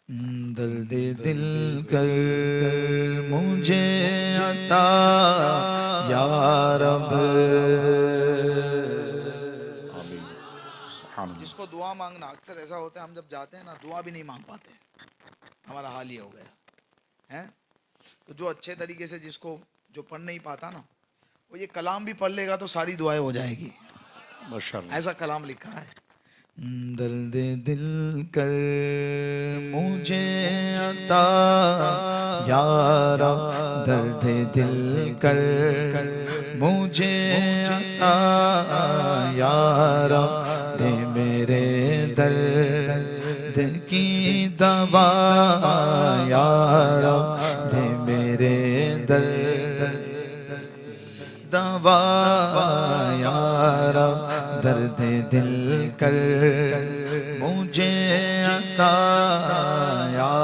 दर्द दिल कर मुझे अता या रब। जिसको दुआ मांगना, अक्सर ऐसा होता है हम जब जाते हैं ना दुआ भी नहीं मांग पाते, हमारा हाल ये हो गया है। तो जो अच्छे तरीके से जिसको जो पढ़ नहीं पाता ना, वो ये कलाम भी पढ़ लेगा तो सारी दुआएं हो जाएगी माशाअल्लाह। ऐसा कलाम लिखा है। दर्द दिल कर मुझे अता या रब, दर्द दिल कर मुझे अता या रब, दे मेरे दर्द की दवा या रब, दे मेरे दर्द दवा या रब, दर्द दिल कर मुझे अता या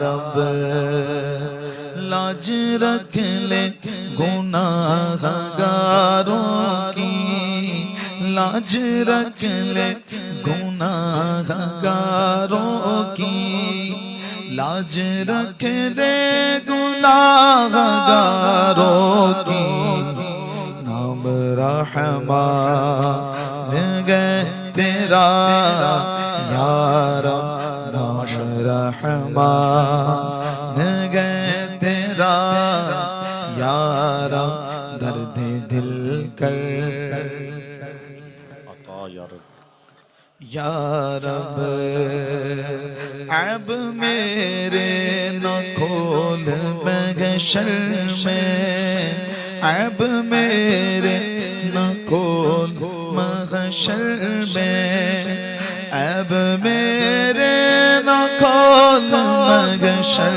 रब। लाज रख ले गुनाहगारों की, लाज रख ले गुनाहगारों की, लाज रख ले गुनाहगारों की। नाम रहमान गए तेरा या रब, नाम रहमान गए तेरा या रब, दर्द दिल कर या रब। ऐब मेरे न खोल महशर में, ऐब मेरे न खोल महशर में, ऐब मेरे न खोल महशर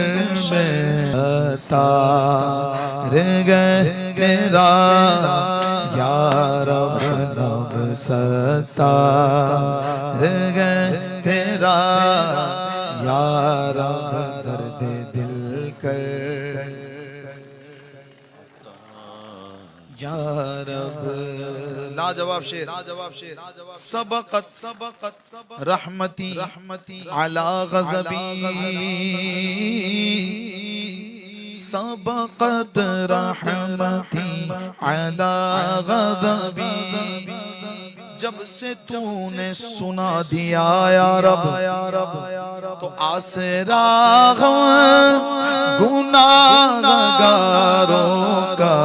में। सार गए तेरा या रब, नब सतार गए तेरा या रब, दर्द दिल कर या रब। लाजवाब शेर, लाजवाब शेर। सबकत सबकत रहमती रहमती अला गज़बी, सबकत रहमती अला गज़बी। जब से तूने सुना दिया या रब, तो आसरा गुनाहगारों का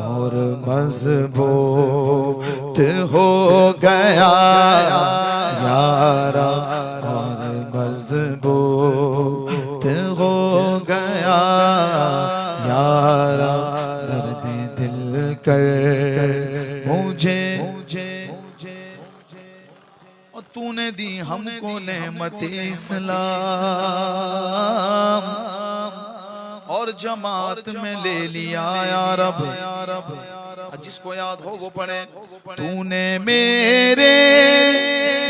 और मजबूत हो गया या रब, और मजबूत हो गया या रब, दर्द दिल कर मुझे। और तूने दी हमको नेमत इस्लाम और जमात में ले लिया या रब। जिसको याद हो वो पढ़े। तूने मेरे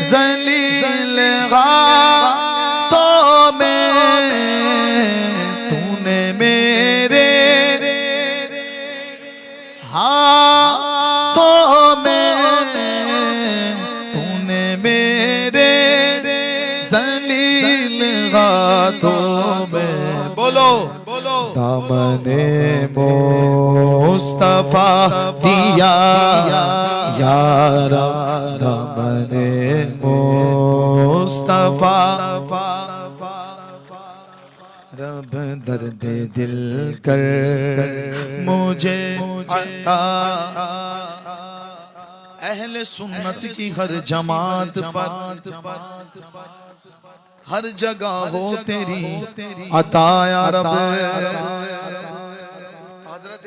ज़लील हाथों में, तूने मेरे हाथों में, तूने मेरे ज़लील हाथों में, बोलो दामने मुस्तफा दिया या रब, दामने मुस्तफा रब, दर्द दिल कर मुझे अता। अहले सुन्नत की हर जमात पर हर जगह हो तेरी अता या रब। हजरत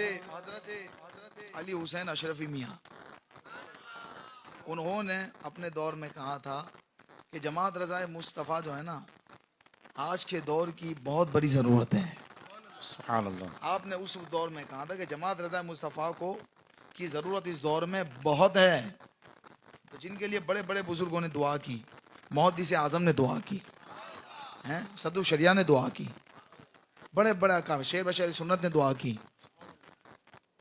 अली हुसैन अशरफी मियाँ, उन्होंने अपने दौर में कहा था कि जमात रज़ाए मुस्तफ़ा जो है ना, आज के दौर की बहुत बड़ी ज़रूरत है। सुभान अल्लाह। आपने उस दौर में कहा था कि जमात रज़ाए मुस्तफ़ा को की ज़रूरत इस दौर में बहुत है। तो जिनके लिए बड़े बड़े बुजुर्गों ने दुआ की, मुहद्दिस आज़म ने दुआ की हैं, सदु शरिया ने दुआ की, बड़े बड़े काम शेर बशर सुन्नत ने दुआ की,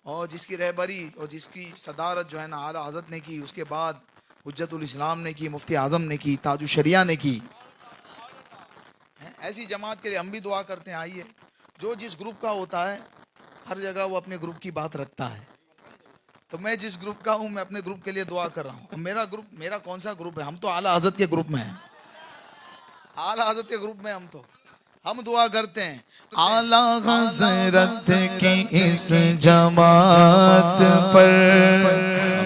और जिसकी रहबरी और जिसकी सदारत जो है ना आला हज़रत ने की, उसके बाद हुज्जतुल इस्लाम ने की, मुफ्ती आज़म ने की, ताजु शरिया ने की। ऐसी जमात के लिए हम भी दुआ करते हैं। आइए, जो जिस ग्रुप का होता है हर जगह वो अपने ग्रुप की बात रखता है। तो मैं जिस ग्रुप का हूं मैं अपने ग्रुप के लिए दुआ कर रहा हूं। मेरा ग्रुप, मेरा कौन सा ग्रुप है? हम तो आला हज़रत के ग्रुप में हैं। आला हज़रत के ग्रुप में हम दुआ करते हैं। आला हज़रत की इस जमात पर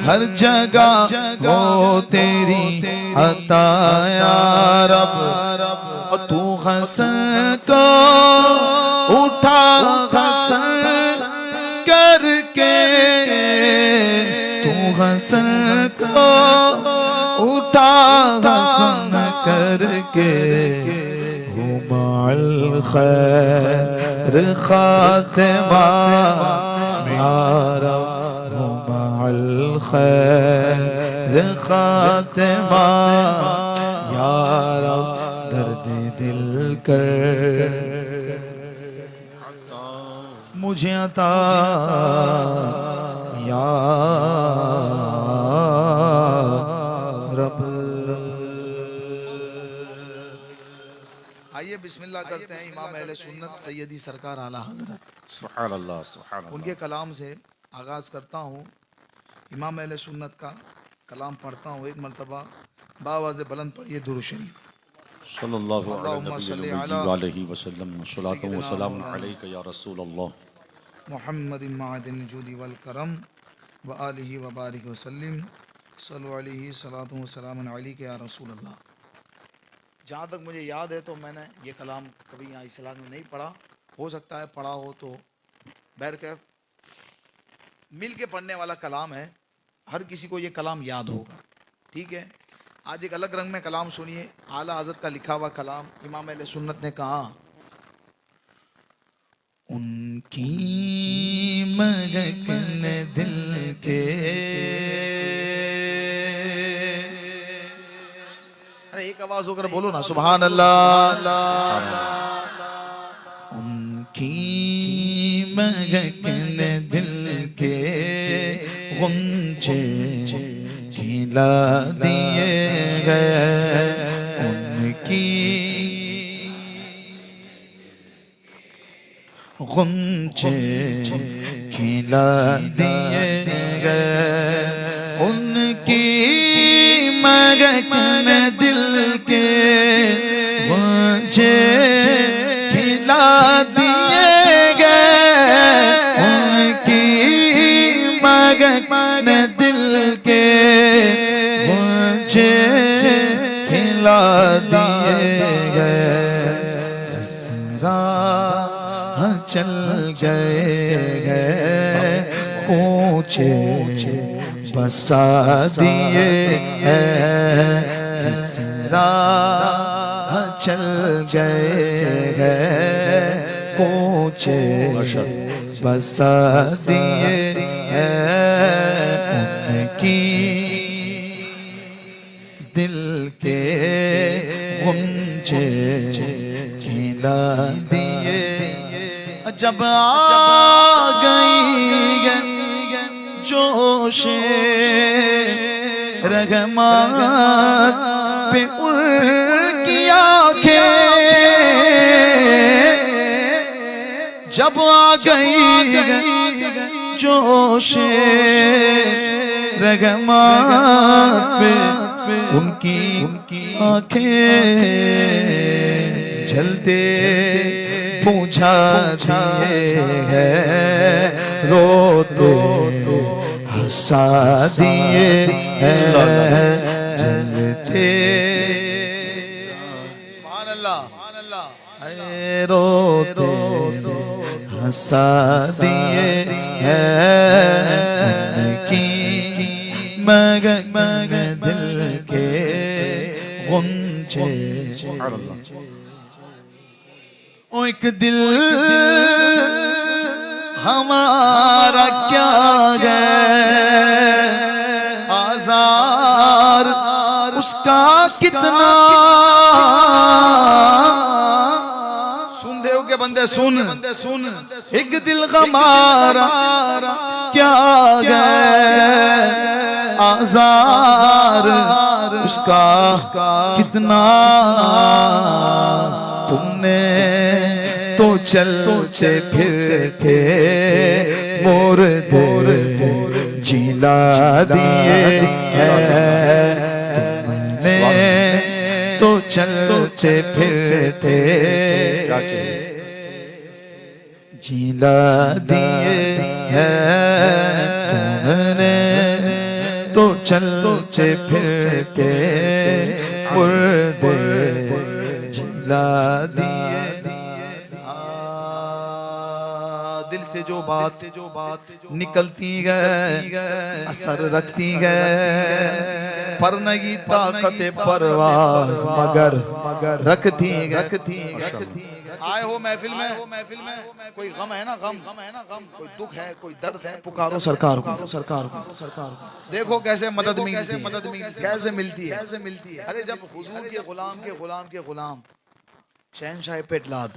हर जगह हो तेरी अता या रब। और तू हसन को उठा हसन करके, तू हसन को उठा हसन करके, हुमाल खैर खातिमा या रब, हुमाल खैर खातिमा या रब। दर्द दिल कर मुझे अता या रब। आइए बिस्मिल्लाह करते हैं। इमाम अहले सुन्नत सैयदी सरकार आला हज़रत, सुभान अल्लाह, सुभान अल्लाह। उनके कलाम से आगाज करता हूँ। इमाम अहले सुन्नत का कलाम पढ़ता हूँ। एक मरतबा बावाज़ बुलंद पढ़िए दुरूद शरीफ। सल्लल्लाहु अल्लाहुम्मा सल्ली अला अलैहि वसल्लम, सलातु व सलाम अलैका या रसूल अल्लाह। मुहम्मदिन मादिन जुदी वल करम व आलिहि व बारिक वसल्लिम, सल्लु अलैहि सलातु व सलाम अलैका या रसूल अल्लाह। जहाँ तक मुझे याद है तो मैंने ये कलाम कभी यहाँ इस्लाम में नहीं पढ़ा। हो सकता है पढ़ा हो तो बहरकैफ मिल के पढ़ने वाला कलाम है। हर किसी को ये कलाम याद होगा, ठीक है। आज एक अलग रंग में कलाम सुनिए। आला हज़रत का लिखा हुआ कलाम। इमाम अहले सुन्नत ने कहा, उनकी महकन दिल के, अरे एक आवाज होकर बोलो ना, सुभान अल्लाह। उनकी महकन दिल के गुंचे खिला दिए गए, उनकी गुंचे खिला दिए गए, उनकी महकन दिल के गुंचे खिला दिए गए, उनकी महकन दिल के गुंचे खिला दिए गए। जिस राह चल गए हैं कूचे बसा दिए हैं, जिस राह चल गए हैं कूचे बसा दिए हैं, उनकी दिल के गुंचे खिला दिए। जब आ गई जोश रहमान पे उनकी आंखें, जब आ गई जोश रहमान पे उनकी आंखें, जलते पूछा दिए हैं, रोते हंसा दिए हैं, जलते सुभान अल्लाह, है रोते हंसा दिए हैं, उनकी मग दिल के गुंचे। ओ एक दिल हमारा क्या है, आज़ार उसका कितना। सुन देव के बंदे सुन, एक दिल हमारा क्या है, आज़ार उसका कितना। तुमने चलते फिरते मुर्दे जिला दिए हैं तुमने, तो चलते फिरते जिला दिए हैं तुमने, तो चलते फिरते मुर्दे जिला दिए। दिल से जो बात निकलती गए असर रखती गए, पर नहीं ताकत परवाज मगर रखती गए। आए हो महफिल में कोई गम है ना, गम है ना, गम कोई दुख है, कोई दर्द है, पुकारो सरकार को। देखो कैसे मदद मिलती है। अरे जब हुजूर के गुलाम के गुलाम शहंशाह पेटलाद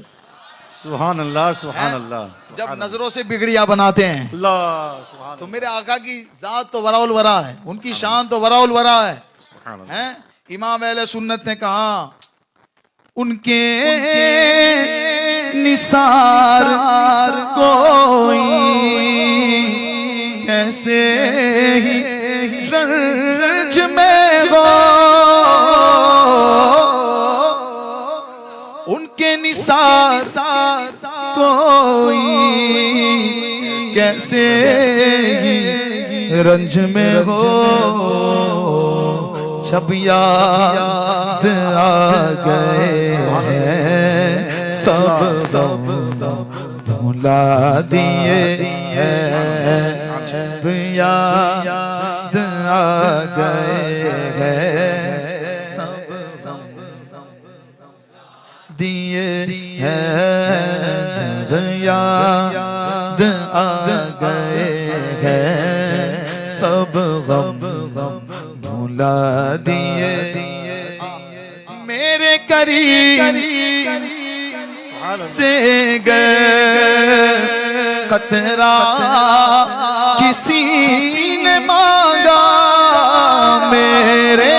सुभान अल्लाह, सुभान अल्लाह, जब नजरों से बिगड़िया बनाते हैं अल्लाह सुभान तो मेरे आका की जात तो वराउल वरा है, उनकी शान तो वराउल वरा है। हैं? इमाम अहले सुन्नत ने कहा उनके निसार कोई कैसे ही रंज में हो, उनके निसार कोई कैसे ही रंज में हो, जब याद आ गए हैं सब भुला दिए हैं, जब याद आ गए हैं सब दिए हैं, जब याद आ गए हैं सब भुला दिए। मेरे करीब से गए कतरा किसी ने मांगा, मेरे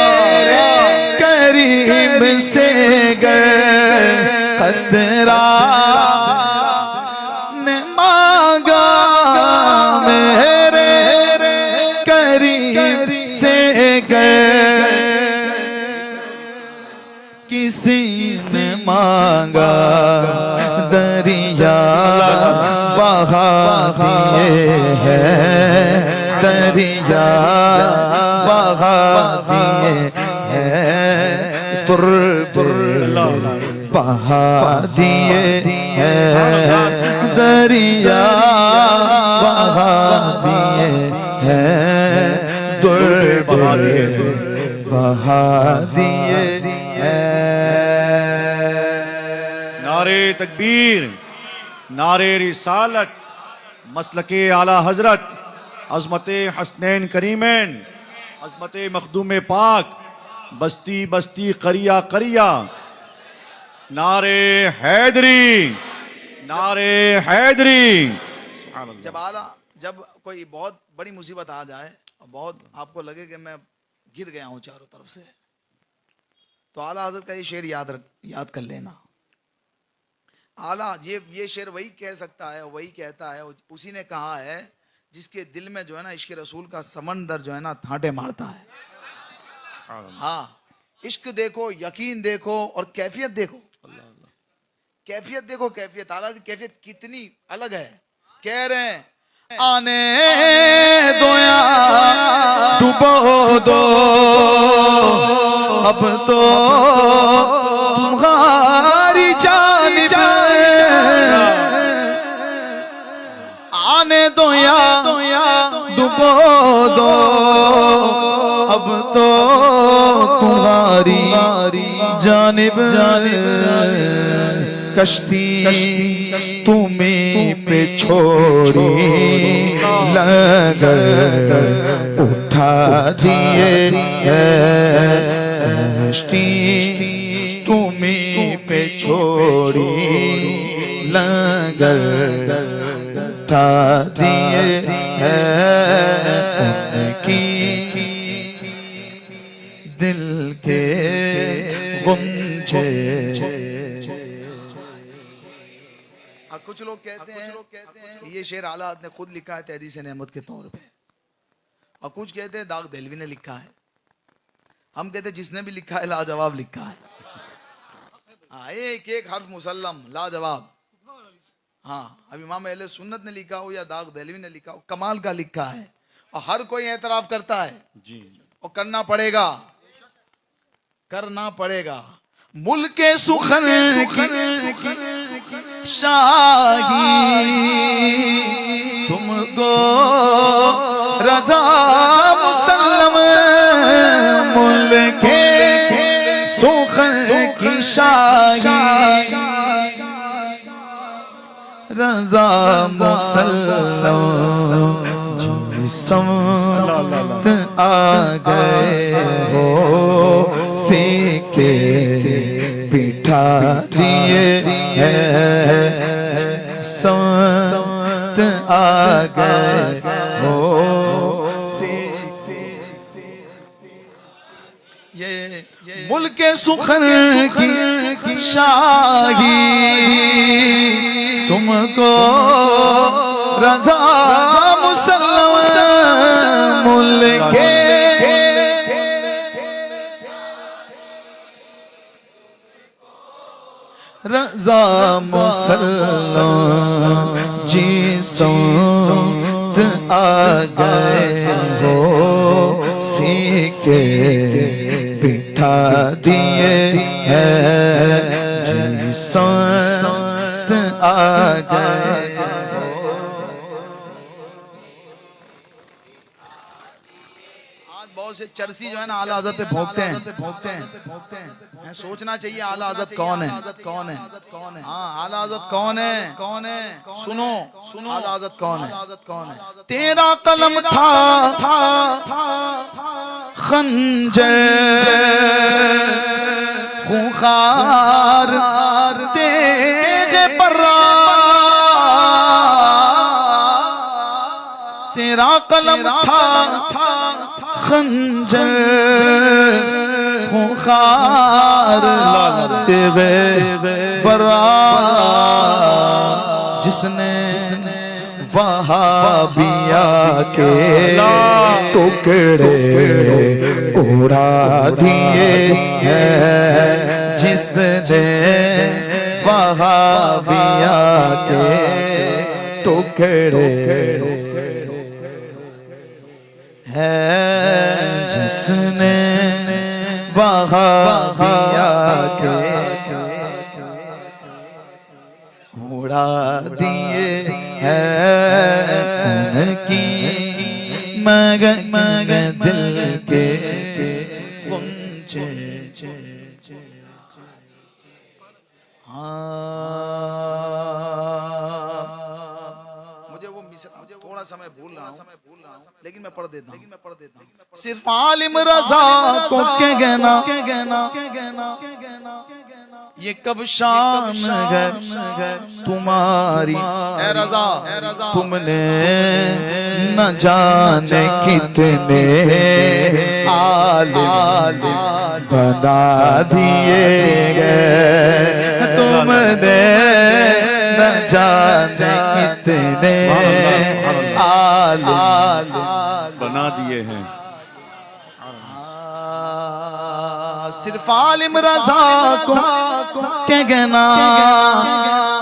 करीब से गए कतरा ने मांगा, मेरे करीब से गए किसी ने मांगा, दरिया बहा दिए हैं, दरिया बहा दिए हैं, तुर बहा दिए हैं, दरिया बहा दिए हैं, तुर बहा दिए हैं। नारे तकबीर, नारे रिसालत, मसलके आला हजरत, अज़मते हसनैन करीमैन, अज़मते मखदूम पाक, बस्ती बस्ती करिया करिया, नारे हैदरी, नारे हैदरी। जब कोई बहुत बड़ी मुसीबत आ जाए और बहुत आपको लगे कि मैं गिर गया हूं चारों तरफ से, तो आला हजरत का ये शेर याद कर लेना। आला ये शेर वही कह सकता है, वही कहता है, उसी ने कहा है जिसके दिल में जो है ना इश्क रसूल का समंदर जो है ना थांटे मारता है। हाँ, इश्क देखो, यकीन देखो और कैफियत देखो, कैफियत देखो, कैफियत आला की कैफियत कितनी अलग है। कह रहे हैं आने दो या डुबो दो, अब तो तुम्हारी जान जाए, आने दो या डुबो दो, अब तो तुम्हारी जानिब कश्ती तुम्हें पे छोड़ी लगर उठा दिए कश्ती तुम्हें पे छोड़ी लगर उठा दिए उनकी दिल के गुंजे। कुछ लोग कहते हैं ये शेर आला हज़रत ने खुद लिखा है तहदीस नेमत के तौर पे, और कुछ कहते हैं दाग देलवी ने लिखा है। हम कहते हैं जिसने भी लिखा है लाजवाब लिखा है। हाँ, एक एक हर्फ मुसल्लम लाजवाब। हाँ, अब इमाम अहले सुन्नत ने लिखा हो या दाग देलवी ने लिखा हो, कमाल का लिखा है और हर कोई एतराफ करता है जी। और करना पड़ेगा, करना पड़ेगा। मुल्के सुखन की शाही तुमको रजा मुसल्लम, मुल्के सुखन की शाही रजा मुसल्लम, समत आ गए हो सीखे बिठा दिए हैं, समत आ गए हो ये मुल्के सुखन की शाही तुमको रजा मुसल्लम, मुल्के रजा मुसल्लम, जी संत आ गए हो सीखे बिठा दिए हैं, जी संत आ गए। बहुत से चरसी जो है ना आला हज़रत पे भोंकते हैं। सोचना चाहिए आला हज़रत कौन है, कौन है, कौन है। हाँ, आला हज़रत कौन है, कौन है। सुनो सुनो, आला हज़रत कौन है, कौन है। तेरा कलम था खंजर खूंखार तेज बर्रा, तेरा कलम था खंजर खूंखार तेरे बरा, जिसने वहाबिया के टुकड़े उड़ा दिए हैं, जिसने वहाबिया के टुकड़े है, जिसने वहाबिया के उड़ा दिए हैं, उनकी मगन दिल के गुंजे। मुझे थोड़ा समय भूल रहा हूँ, लेकिन मैं पढ़ देता हूँ। सिर्फ आलिम रजा को कहना ये कब शान है तुम्हारी, ए रजा तुमने न जाने कितने आलिम बना दिए गए, तुमने न जाने कितने आलिम बना दिए हैं। सिर्फ आलिम रजा को कहना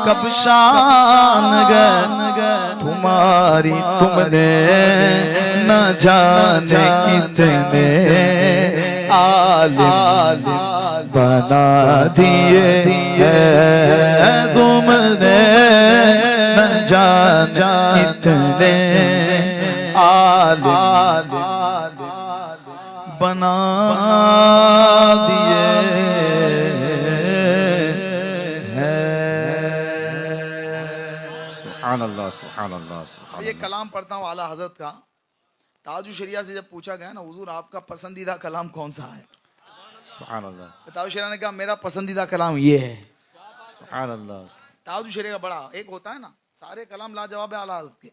कब शान गए तुम्हारी, तुमने न जाने कितने आलिम बना दिए हैं, तुमने न जाने कितने आलिम बना दिए सुभान अल्लाह, सुभान अल्लाह, सुभान ये कलाम पढ़ता हूँ आला हजरत का। ताजु शरिया से जब पूछा गया ना हुजूर आपका पसंदीदा कलाम कौन सा है, सुभान अल्लाह, ताजु शरिया ने कहा मेरा पसंदीदा कलाम ये है। सुभान अल्लाह। ताजु शरिया का बड़ा एक होता है ना, सारे कलाम लाजवाब है आला हजरत के,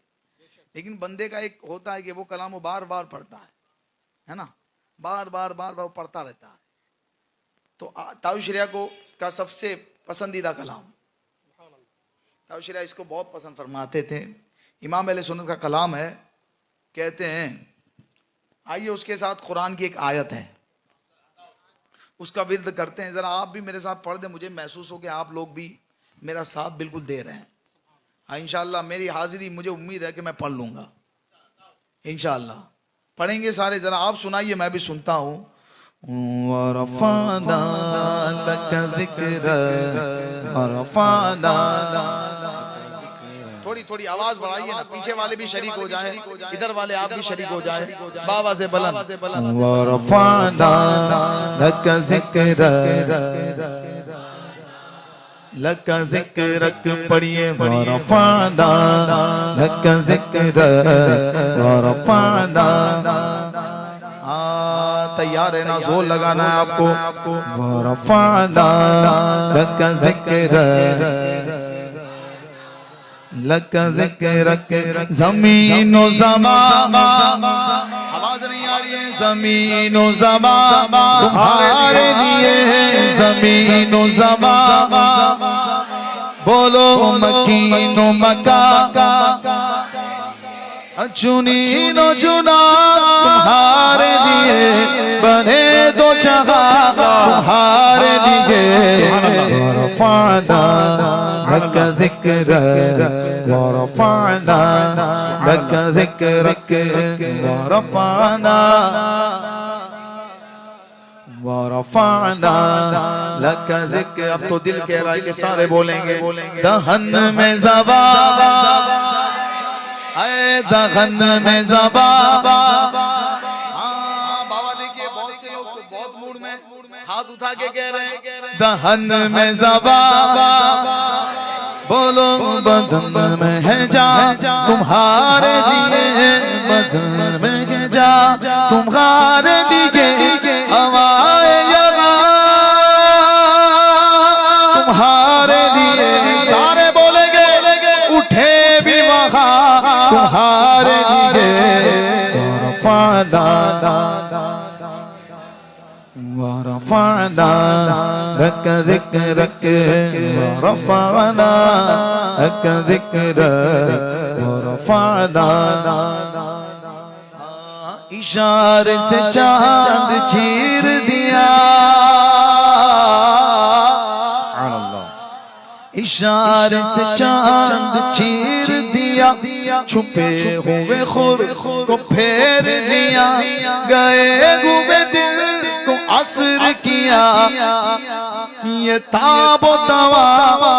लेकिन बंदे का एक होता है कि वो कलाम वो बार बार पढ़ता है ना, बार बार पढ़ता रहता है। तो ताजु शरिया को का सबसे पसंदीदा कलाम तावशिरा इसको बहुत पसंद फरमाते थे। इमाम अहले सुन्नत का कलाम है, कहते हैं आइए उसके साथ कुरान की एक आयत है, उसका विर्द करते हैं। ज़रा आप भी मेरे साथ पढ़ दें, मुझे महसूस हो कि आप लोग भी मेरा साथ बिल्कुल दे रहे हैं। हाँ इंशाअल्लाह मेरी हाजिरी, मुझे उम्मीद है कि मैं पढ़ लूँगा इंशाअल्लाह। पढ़ेंगे सारे, ज़रा आप सुनाइए, मैं भी सुनता हूँ। वरफ़अना लक ज़िक्रक वरफ़अना। थोड़ी थोड़ी आवाज बढ़ाइए ना, पीछे वाले भी शरीक हो जाए, इधर वाले आप भी शरीक हो जाए, बाबा से बुलंद। वरफ़अना लक ज़िक्रक लक ज़िक्रक पढ़िए। वरफ़अना लक ज़िक्रक वरफ़अना। तैयार है ना, जोर लगाना है आपको। वरफ़अना लक ज़िक्रक लक ज़िक्रक। ज़मीन व ज़मान, आवाज नहीं आ रही है। ज़मीन व ज़मान तुम्हारे लिए, ज़मीन व ज़मान बोलो मकीन व मका। चुनी नो चुना तुम्हारे लिए, बने दो जगह तुम्हारे लिए। वरफ़अना लक ज़िक्रक वरफ़अना लक ज़िक्रक वरफ़अना वरफ़अना लक ज़िक्रक। अब तो दिल कह रहा है कि सारे बोलेंगे। दहन में ज़बा, ऐ दहन में ज़बा। बाबा देखिए बहुत से लोग तो बहुत मूड में हाथ उठा के कह रहे हैं दहन में ज़बा बोलो बदन में है जा तुम्हारे लिए, बदन में है जा तुम्हारे लिए। हवाए यगा तुम्हारे लिए, सारे बोलेंगे उठे भी वहाँ तुम्हारे लिए। वरफ़अना लक ज़िक्रक वरफ़अना लक ज़िक्रक वरफ़अना। इशारे से चांद चीर दिया, इशारे से चांद चीर दिया। छुपे हुए खुर को फेर लिया, गए हुए दिल को असर किया। ये ताबो तवा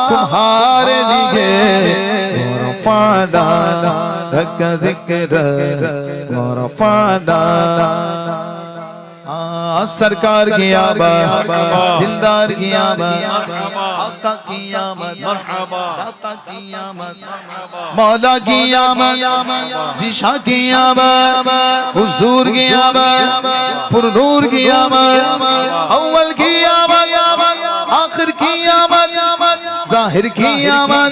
तुम्हारे लिए। वरफ़अना लक ज़िक्रक वरफ़अना। सरकार की आमद, दिलदार की आमद, आका की आमद, दाता की आमद, मौला की आमद, ज़िशा की आमद, हुजूर की आमद, पुरनूर की आमद, अव्वल की आमद, आखिर की आमद, ज़ाहिर की आमद,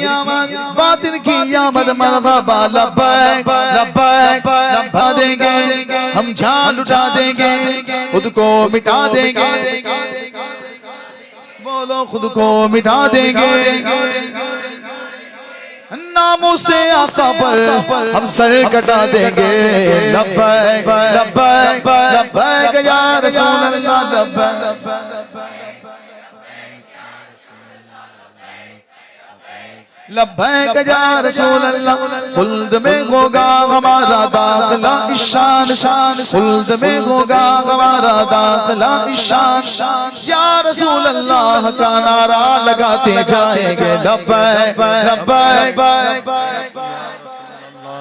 बातिन की आमद। मरहबा लब्बैक लब्बैक लब्बा देंगे हम, जान उठा देंगे, खुद को मिटा देंगे। बोलो खुद को मिटा देंगे। नामों से आका पर हम सर कटा देंगे। लब्बैक लब्बैक लब्बैक या रसूल अल्लाह, लब्बैक लब्बैक या रसूल अल्लाह। खुल्द में होगा हमारा दाखिला ईशान शान, खुल्द में होगा हमारा दाखिला ईशान। या रसूल अल्लाह का नारा लगाते जाएंगे। लब्बैक लब्बैक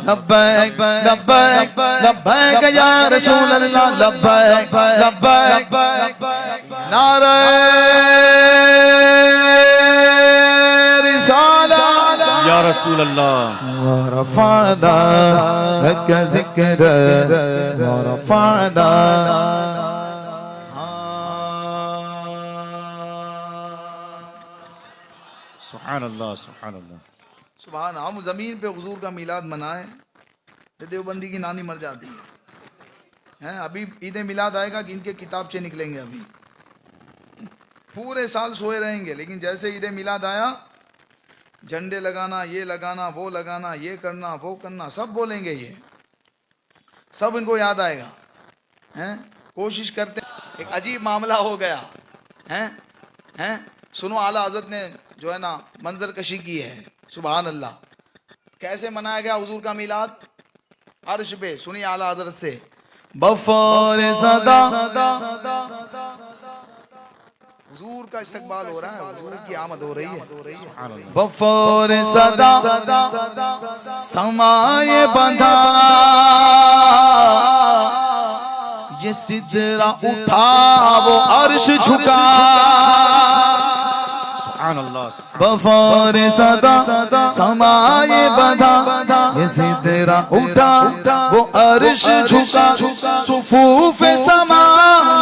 लब्बैक लब्बैक लब्बैक या रसूल अल्लाह, लब्बैक लब्बैक। नारे रिसालत या रसूल अल्लाह। वरफ़अना लक ज़िक्रक वरफ़अना। सुभान अल्लाह सुभान अल्लाह। सुभान। हम जमीन पे हुजूर का मिलाद मनाए, देवबंदी की नानी मर जाती है। अभी ईद मिलाद आएगा कि इनके किताबचे निकलेंगे। अभी पूरे साल सोए रहेंगे, लेकिन जैसे ईद मिलाद आया झंडे लगाना, ये लगाना, वो लगाना, ये करना, वो करना, सब बोलेंगे, ये सब इनको याद आएगा, हैं? कोशिश करते हैं। एक अजीब मामला हो गया, हैं? सुनो, आला हजरत ने जो है ना मंजर कशी की है, सुभान अल्लाह। कैसे मनाया गया हुजूर का मिलाद? अर्श पे, सुनिए आला हजरत से। बफौर सदा हुजूर का इस्तकबाल हो रहा है, हुजूर की आमद हो रही है। बफौर सदा समाये बंधा, ये सिदरा उठा वो अर्श झुका। बफौर सदा समाये बंधा, ये सिदरा उठा वो अर्श झुका। सुफूफ समा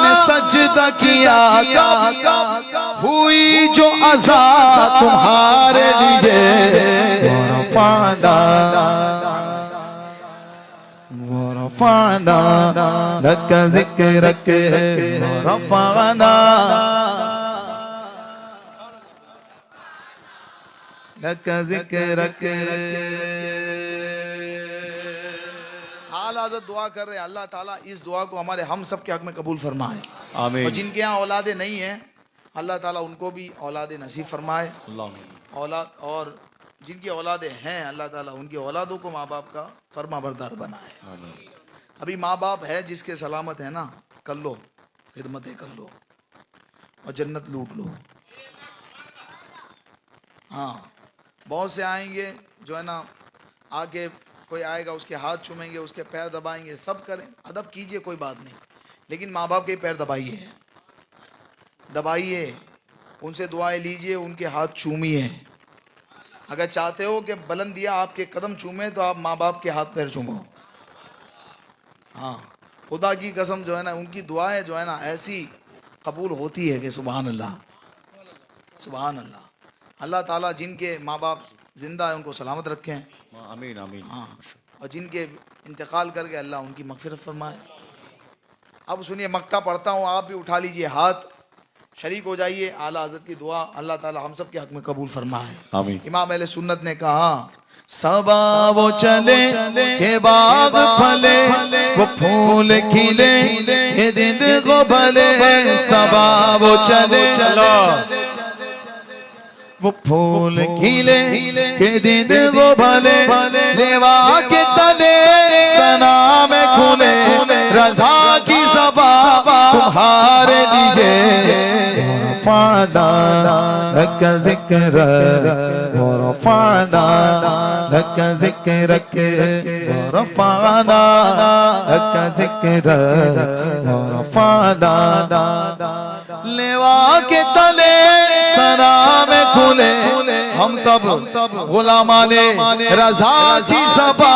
ने सजदा किया, हुई जो अज़ा तुम्हारे लिए। रफ़अना लक ज़िक्रक, रफ़अना लक ज़िक्रक। आला हज़रत दुआ कर रहे हैं, अल्लाह ताला इस दुआ को हमारे हम सब के हक में कबूल फरमाए। आमीन। और जिनके यहाँ औलादे नहीं है, अल्लाह ताला उनको भी औलादे नसीब फरमाए। औलाद, और जिनकी औलादे हैं, अल्लाह ताला उनकी औलादों को माँ बाप का फरमा बरदार बनाए। अभी माँ बाप है जिसके सलामत है ना, कर लो खिदमतें, कर लो और जन्नत लूट लो। हाँ, बहुत से आएंगे जो है ना, आगे कोई आएगा उसके हाथ चूमेंगे, उसके पैर दबाएंगे, सब करें, अदब कीजिए, कोई बात नहीं, लेकिन माँ बाप के पैर दबाइए, दबाइए, उनसे दुआएं लीजिए, उनके हाथ चूमिए। अगर चाहते हो कि बुलंदियाँ आपके कदम चूमे तो आप माँ बाप के हाथ पैर चूमो। हाँ, खुदा की कसम जो है ना, उनकी दुआएं जो है ना ऐसी कबूल होती है कि सुभान अल्लाह, सुभान अल्लाह। अल्लाह ताला जिनके माँ बाप जिंदा है उनको सलामत रखें, आमीन आमीन। हाँ, और जिनके इंतकाल कर गए अल्लाह उनकी मगफिरत फरमाए। अब सुनिए, मक्ता पढ़ता हूँ, आप भी उठा लीजिए हाथ, शरीक हो जाइए। आला हज़रत की दुआ अल्लाह ताला हम सब के हक में कबूल फरमाए। आमीन। इमाम अहले सुन्नत ने कहा, सबा वो चले के बाग फले, वो फूल खिले ये दिन को भले। सबा वो चले वो फूल खिले के दिन वो भले। लेवा के तले सना में खुले, रज़ा की सबा तुम्हारे लिए। रफ़अना लक ज़िक्रक, रफ़अना लक ज़िक्रक, रफ़अना लक ज़िक्रक, रफ़अना। लेवा के तले सना में खुले, हम सब गुलामाने रज़ा की सबा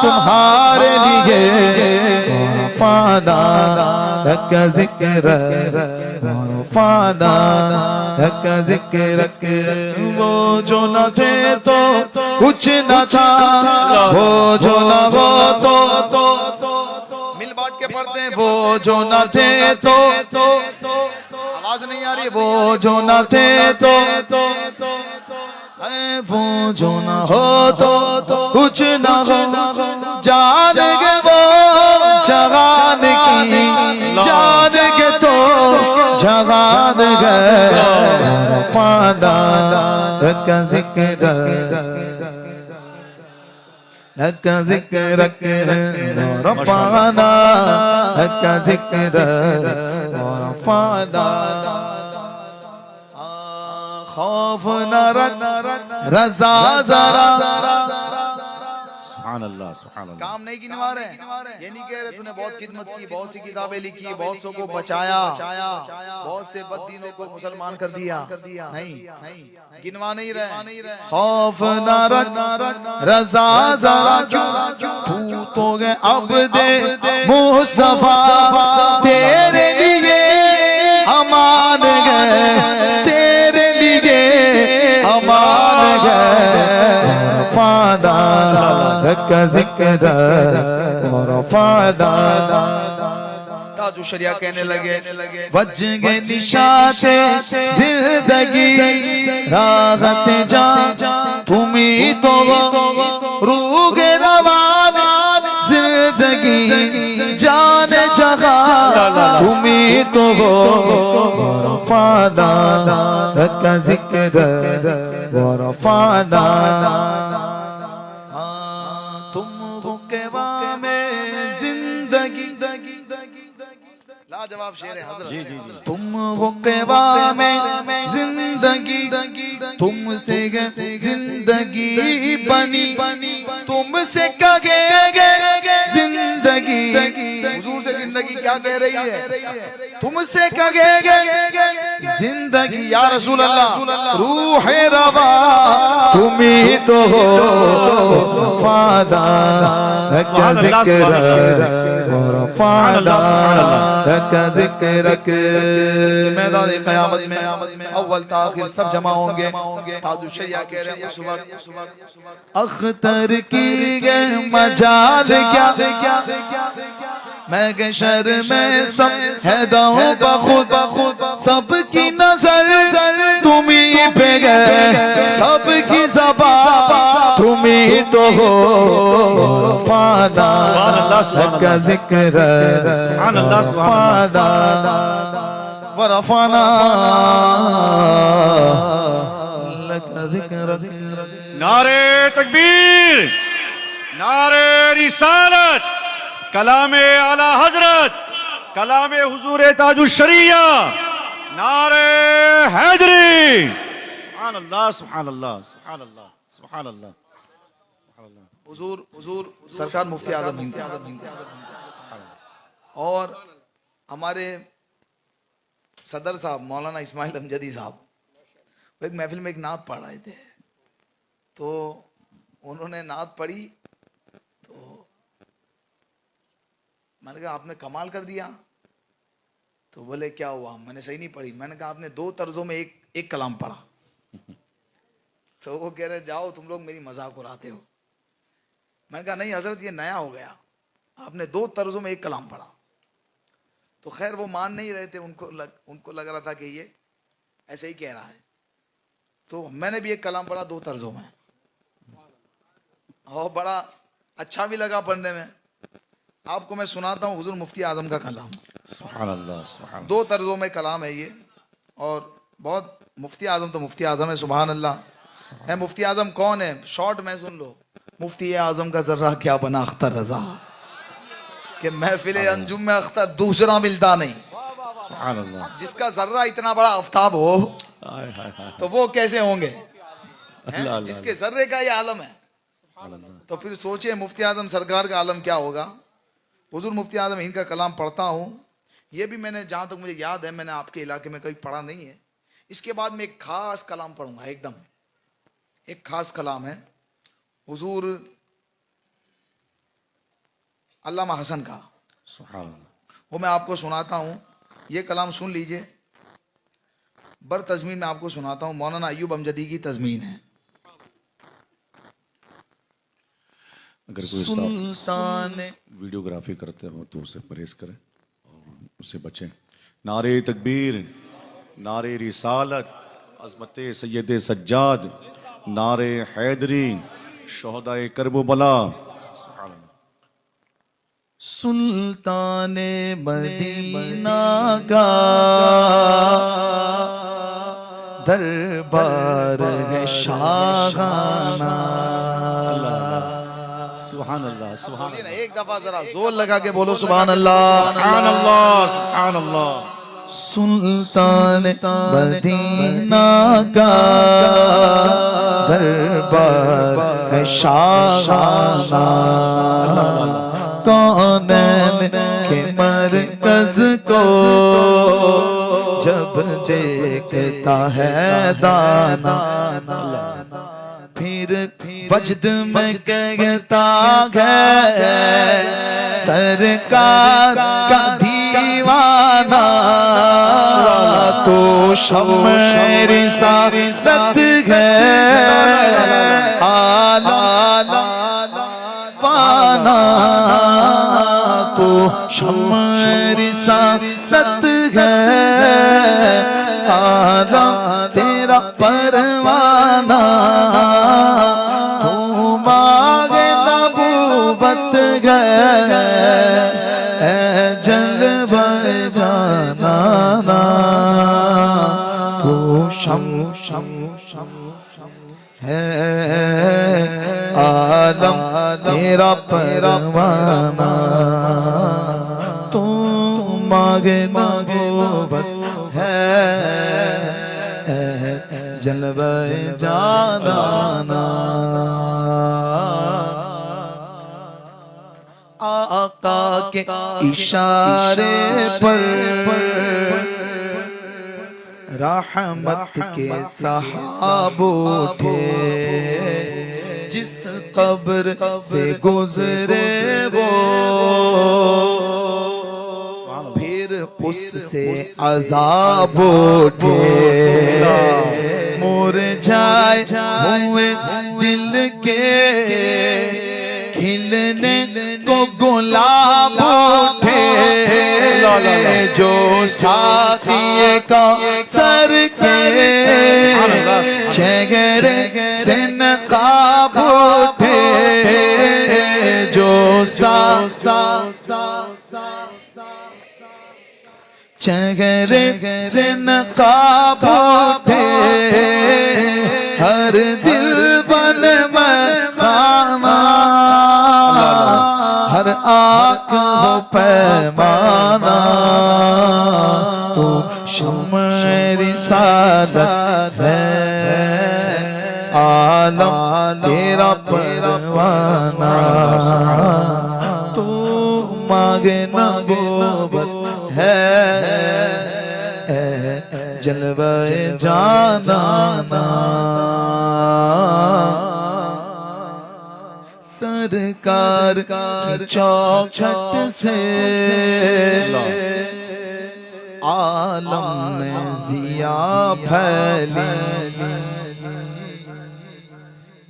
तुम्हारे लिए। रफ़अना लक ज़िक्रक, रफ़अना लक ज़िक्रक। वो जो न थे तो कुछ न था, वो जो न हो तो मिल बांट के पढ़ते हैं। वो जो न थे तो आवाज नहीं आ रही। वो जो न थे तो वो जो न हो तो कुछ न हो। जान के वो जगान की, जान के तो जगान गए। रफ़अना लक ज़िक्रक, लक ज़िक्रक, रफ़अना लक ज़िक्रक, रफ़अना। खौफ न रख रज़ा ज़रा। सुभान अल्लाह, सुभान अल्लाह। काम नहीं गिनवा रहे, ये नहीं कह रहे तूने बहुत खिदमत की, बहुत सी किताबें लिखी, बहुत सौ को बचाया, बहुत से बददीनों को मुसलमान कर दिया, नहीं, गिनवा नहीं रहे। खौफ न रख रज़ा ज़रा, क्यों तू तो गए अब दे मुस्तफा। तेरे लिए अमान गए, तेरे लिए अमान गए। रफ़अना लक ज़िक्रक, रफ़अना। ताजु शरिया कहने लगे वज गए निशाते जिंदगी राहत जा तुम्ही तो रूह रवाना जिंदगी जान जहां तुम्ही तो रफाना का जिक्र व रफाना तुम हो केवा में जिंदगी लाजवाब शेर है हजरत। जी जी जी तुम हो केवा में जिंदगी तुमसे जिंदगी बनी तुमसे कहे जिंदगी हुजूर से जिंदगी क्या कह रही है तुमसे कहे जिंदगी या रसूल अल्लाह रूह रवा तुम्ही तो हो फादा का जिक्र और फादा का जिक्र मैदान क़यामत में अव्वल ताखिर सब जमा होंगे ताजु शरिया कह रहे हैं उस वक्त अख्तर की गए मजाज क्या मैं के शर में सब है दाऊं बखुद सबकी नजर तुम्ही पे गए सबकी ज़बान तुम्ही तो हो फादा का जिक्र फादा वरफाना लका जिक्र नारे तकबीर, नारे रिसालत, कलामे आला हजरत, कलामे हुजूर ताजुश शरिया, नारे हैदरी। सुभान अल्लाह सुभान अल्लाह सुभान अल्लाह सुभान अल्लाह। हुजूर सरकार मुफ्ती आजम हिंद और हमारे सदर साहब मौलाना इस्माइल अमजदी साहब वो एक महफिल में एक नात पढ़ रहे थे, तो उन्होंने नात पढ़ी तो मैंने कहा आपने कमाल कर दिया। तो बोले क्या हुआ, मैंने सही नहीं पढ़ी। मैंने कहा आपने दो तर्जों में एक कलाम पढ़ा। तो वो कह रहे जाओ तुम लोग मेरी मजाक उड़ाते हो। मैंने कहा नहीं हजरत ये नया हो गया, आपने दो तर्जों में एक कलाम पढ़ा। तो खैर वो मान नहीं रहे थे, उनको लग रहा था कि ये ऐसे ही कह रहा है। तो मैंने भी एक कलाम पढ़ा दो तर्जों में और बड़ा अच्छा भी लगा पढ़ने में। आपको मैं सुनाता हूँ हुजूर मुफ्ती आजम का कलाम। सुभान अल्लाह सुभान अल्लाह। दो तर्जों में कलाम है ये और बहुत मुफ्ती आजम तो मुफ्ती आजम है, सुभान अल्लाह है। मुफ्ती आजम कौन है, शॉर्ट में सुन लो। मुफ्ती आजम का जर्रा क्या बना अख्तर रजा कि महफिल अंजुम में अख्तर दूसरा मिलता नहीं। सुभान अल्लाह। जिसका जर्रा इतना बड़ा आफ्ताब हो तो वो कैसे होंगे, जिसके जर्रे का ये आलम है। तो फिर सोचिए मुफ्ती आजम सरकार का आलम क्या होगा। हुजूर मुफ्ती आजम इनका कलाम पढ़ता हूँ, ये भी मैंने जहाँ तक मुझे याद है मैंने आपके इलाके में कभी पढ़ा नहीं है। इसके बाद में एक खास कलाम पढ़ूंगा, एकदम एक खास कलाम है हुजूर अल्लामा हसन का, वो मैं आपको सुनाता हूँ। ये कलाम सुन लीजिए, बर तज़मीन में आपको सुनाता हूँ। मौलाना अय्यूब अमजदी की तज़मीन है। अगर कोई सुल्तान वीडियोग्राफी करते हो तो उसे परहेज करें और उससे बचें। नारे तकबीर, नारे रिसालत, अज़मत सैयद सज्जाद, नारे हैदरी, शोहदाए करबला। सुल्तान मदीना का दरबार है शाहाना। सुभान अल्लाह सुभान अल्लाह। एक दफा जरा जोर लगा के बोलो सुभान अल्लाह सुभान अल्लाह सुभान अल्लाह। सुल्तान मदीना का दरबार है शाहाना। कौनैन के मरकज को जब देखता है दाना, फिर वजद में कहता है सरकार का दीवाना। तो शम्मेरी सारी सत है आला फाना। तो शम्र सादत है, आलम तेरा परवाना, तू मांगे नबूवत है, जलवा जाना, तू है आलम तेरा परवाना, तू मांगे नबूवत है, जलवा जाना। आका के इशारे पर रहमत के सहाब उठे, जिस कब्र से गुजरे वो फिर उससे अजाब उठे, मुरझाए हुए दिल के खिलने को गुलाब उठे, जो साथिये का सर के चेहरे से नकाब उठे, जो चेहरे से नकाब उठे, हर दिल बल में खाना, हर आँख हो पैमाना, तो शम्र सादत है, आलम तेरा परवाना, तू मांगे नबूवत है, जलवा जाना। सरकार की चौखट से आलम में जिया फैली,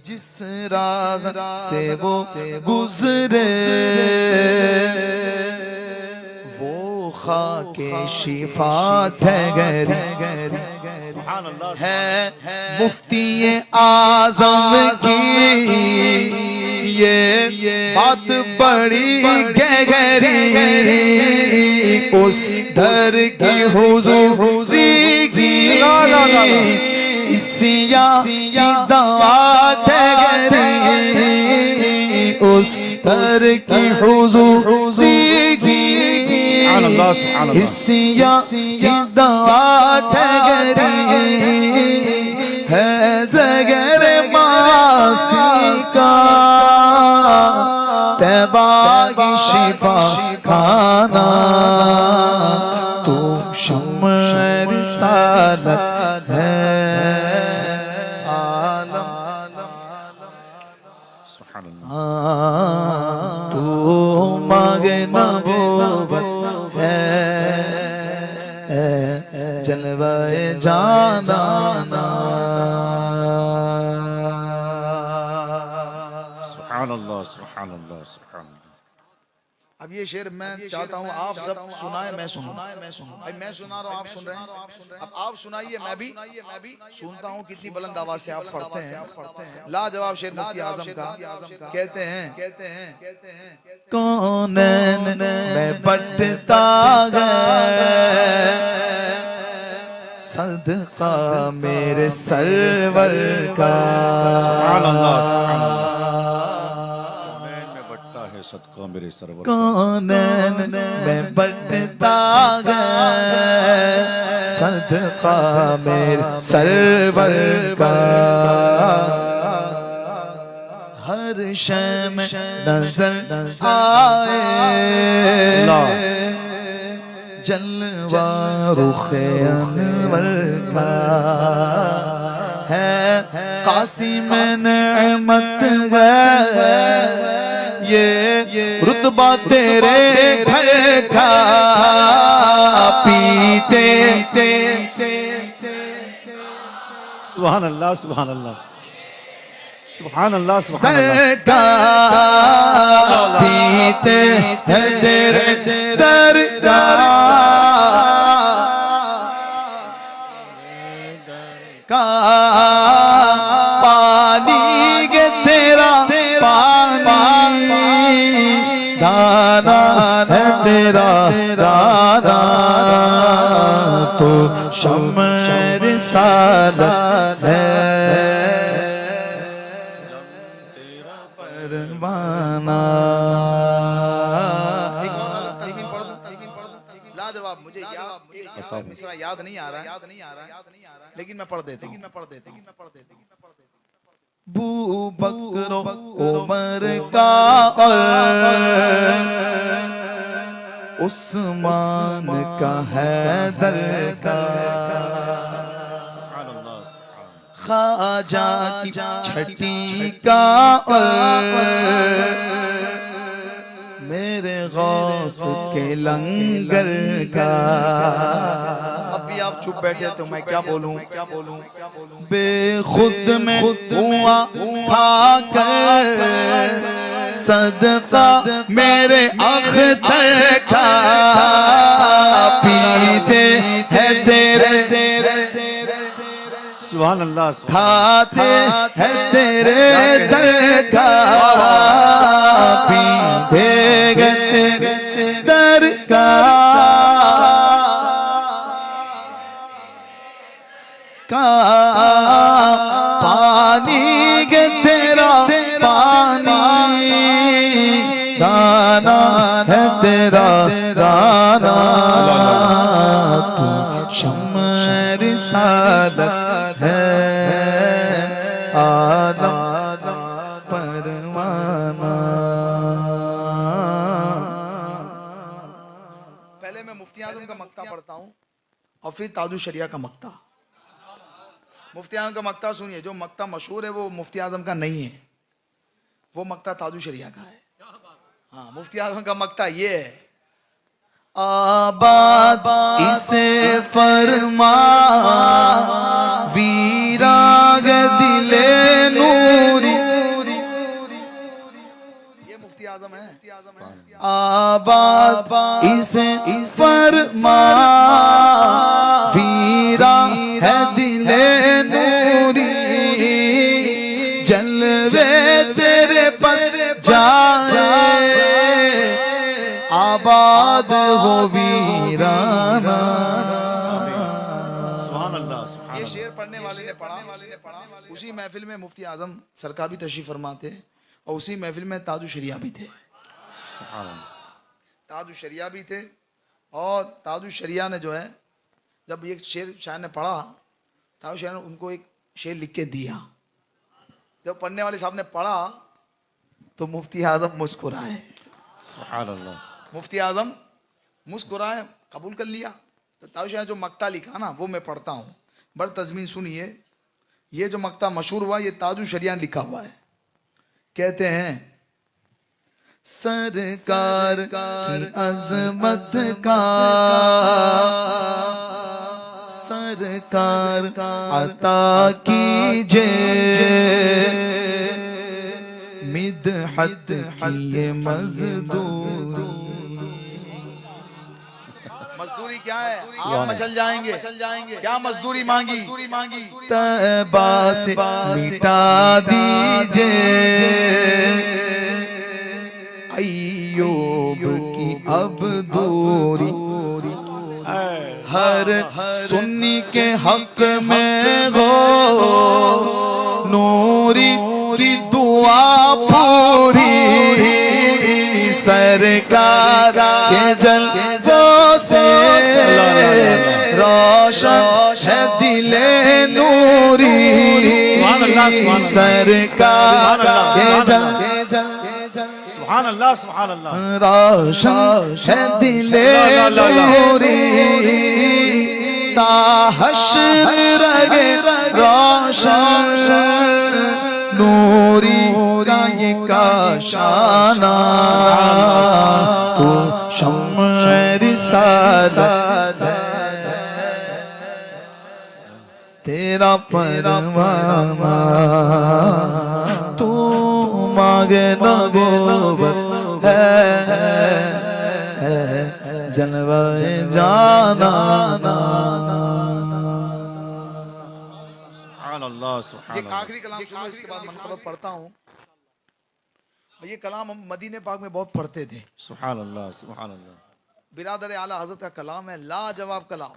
जिस राह से वो गुजरे वो खाके शिफा ठहरी है, मुफ्ती आज़म की ये बात बड़ी गहरी, उस दर की हुजूरी की इसिया दवा ठहरी, उस दर की हुजूरी की इसिया दवा ठहरी है, ज़गर मासी का तैबा की शिफा खाना, तू शम्र सादत है, आलम तू मांगे नबूवत है, जलवा जाना। सुभानअल्लाह, सुभानअल्लाह, सुभानअल्लाह। अब ये शेर मैं चाहता हूँ आप सब सुनाए, मैं सुनूं। भाई मैं सुना रहा हूँ, आप सुन रहे हैं, अब आप सुनाइए, मैं भी सुनता हूँ। कितनी बुलंद आवाज से आप पढ़ते हैं। लाजवाब शेर मुफ्ती आजम का। कहते हैं कौनैन में बटता गया सदका मेरे सरवर का, सदका मेरे सरवर, कौनैन में बटता गया सदका मेरे सरवर का, हर शय में नजर आए जलवा रुखे अनवर का, है कासिम नेमत है ये रुतबा तेरे घर का, पीते सुभान अल्लाह, सुभान अल्लाह। सुभान अल्लाह सुभान अल्लाह। दरगाह पीते हैं तेरे दरगाह का पानी के तेरा पानी दाना है तेरा दाना तो शमर सादत है परवाना। लाजवाब। मुझे मिसरा याद नहीं आ रहा, लेकिन मैं पढ़ देता हूँ। बू बकर उमर का और उस्मान का हैदर का ख्वाजा की छठी का और मेरे गौस के लंगर का। अब भी आप चुप बैठे तो मैं क्या बोलूं? बेखुद में हुआ खाकर सदका मेरे अख्तर का पीते हैं तेरे सुभान अल्लाह। खाते हैं तेरे दर का पीते हैं तेरे दर का पानी के तेरा पानी दाना है तेरा दाना तू शमर सादत है आलम परवाना। पहले मैं मुफ्ती आजम का मक्ता पढ़ता हूँ और फिर ताजु शरिया का मक्ता। मुफ्ती आजम का मक्ता सुनिए। जो मक्ता मशहूर है वो मुफ्ती आजम का नहीं है, वो मक्ता ताजु शरिया का है। हाँ, मुफ्ती आजम का मक्ता ये है। आबाद इसे फरमा वीराग दिले नूरी। ये मुफ्ती आजम है। आबाद इसे फरमा वीरा है दिले नूरी जलवे तेरे बस जाए आबाद हो वीराना। सुभान अल्लाह सुभान ये शेर पढ़ने वाले ने पढ़ा। उसी महफिल में मुफ्ती आजम सरकार भी तशरीफ फरमा थे और उसी महफिल में ताजु शरिया भी थे। ताजु शरिया भी थे और ताजु शरिया ने जो है जब ये शेर शायर ने पढ़ा, ताजु शरिया ने उनको एक शेर लिख के दिया। जब पढ़ने वाले साहब ने पढ़ा तो मुफ्ती आजम मुस्कुराए। सुभान अल्लाह। मुफ्ती आजम मुस्कुराए, कबूल कर लिया। तो ताजु शरिया ने जो मक्ता लिखा ना वो मैं पढ़ता हूँ, बड़ तज़मीन सुनिए। ये जो मक्ता मशहूर हुआ ये ताजु शरिया ने लिखा हुआ है। कहते हैं सरकार की अजमत का सरकार अता कीजे मिदहत की मजदूरी। मजदूरी क्या है? आप मचल जाएंगे। क्या मजदूरी मांगी? तैबा से मिटा दीजिए अय्यूब की अब दूरी। हर सुन्नी के हक में हो नूरी की दुआ पूरी। सरकार के जलवों से रोशन है दिले नूरी। सरकार के सुभान अल्लाह सुभान अल्लाह। रोशन है दिले नूरी ताहश्र रगे रोशन नूरी का ये काशाना। तू शम्र सादत तेरा परवाना। नबूवत है जलवाए जाना। सुभान अल्लाह, ये सुभान अल्लाह। आखिरी कलाम सुनो, इसके बाद मनक़बत पढ़ता हूँ। ये कलाम हम मदीने पाक में बहुत पढ़ते थे। सुभान अल्लाह, सुभान अल्लाह। बिरादर आला हज़रत का कलाम है, लाजवाब कलाम।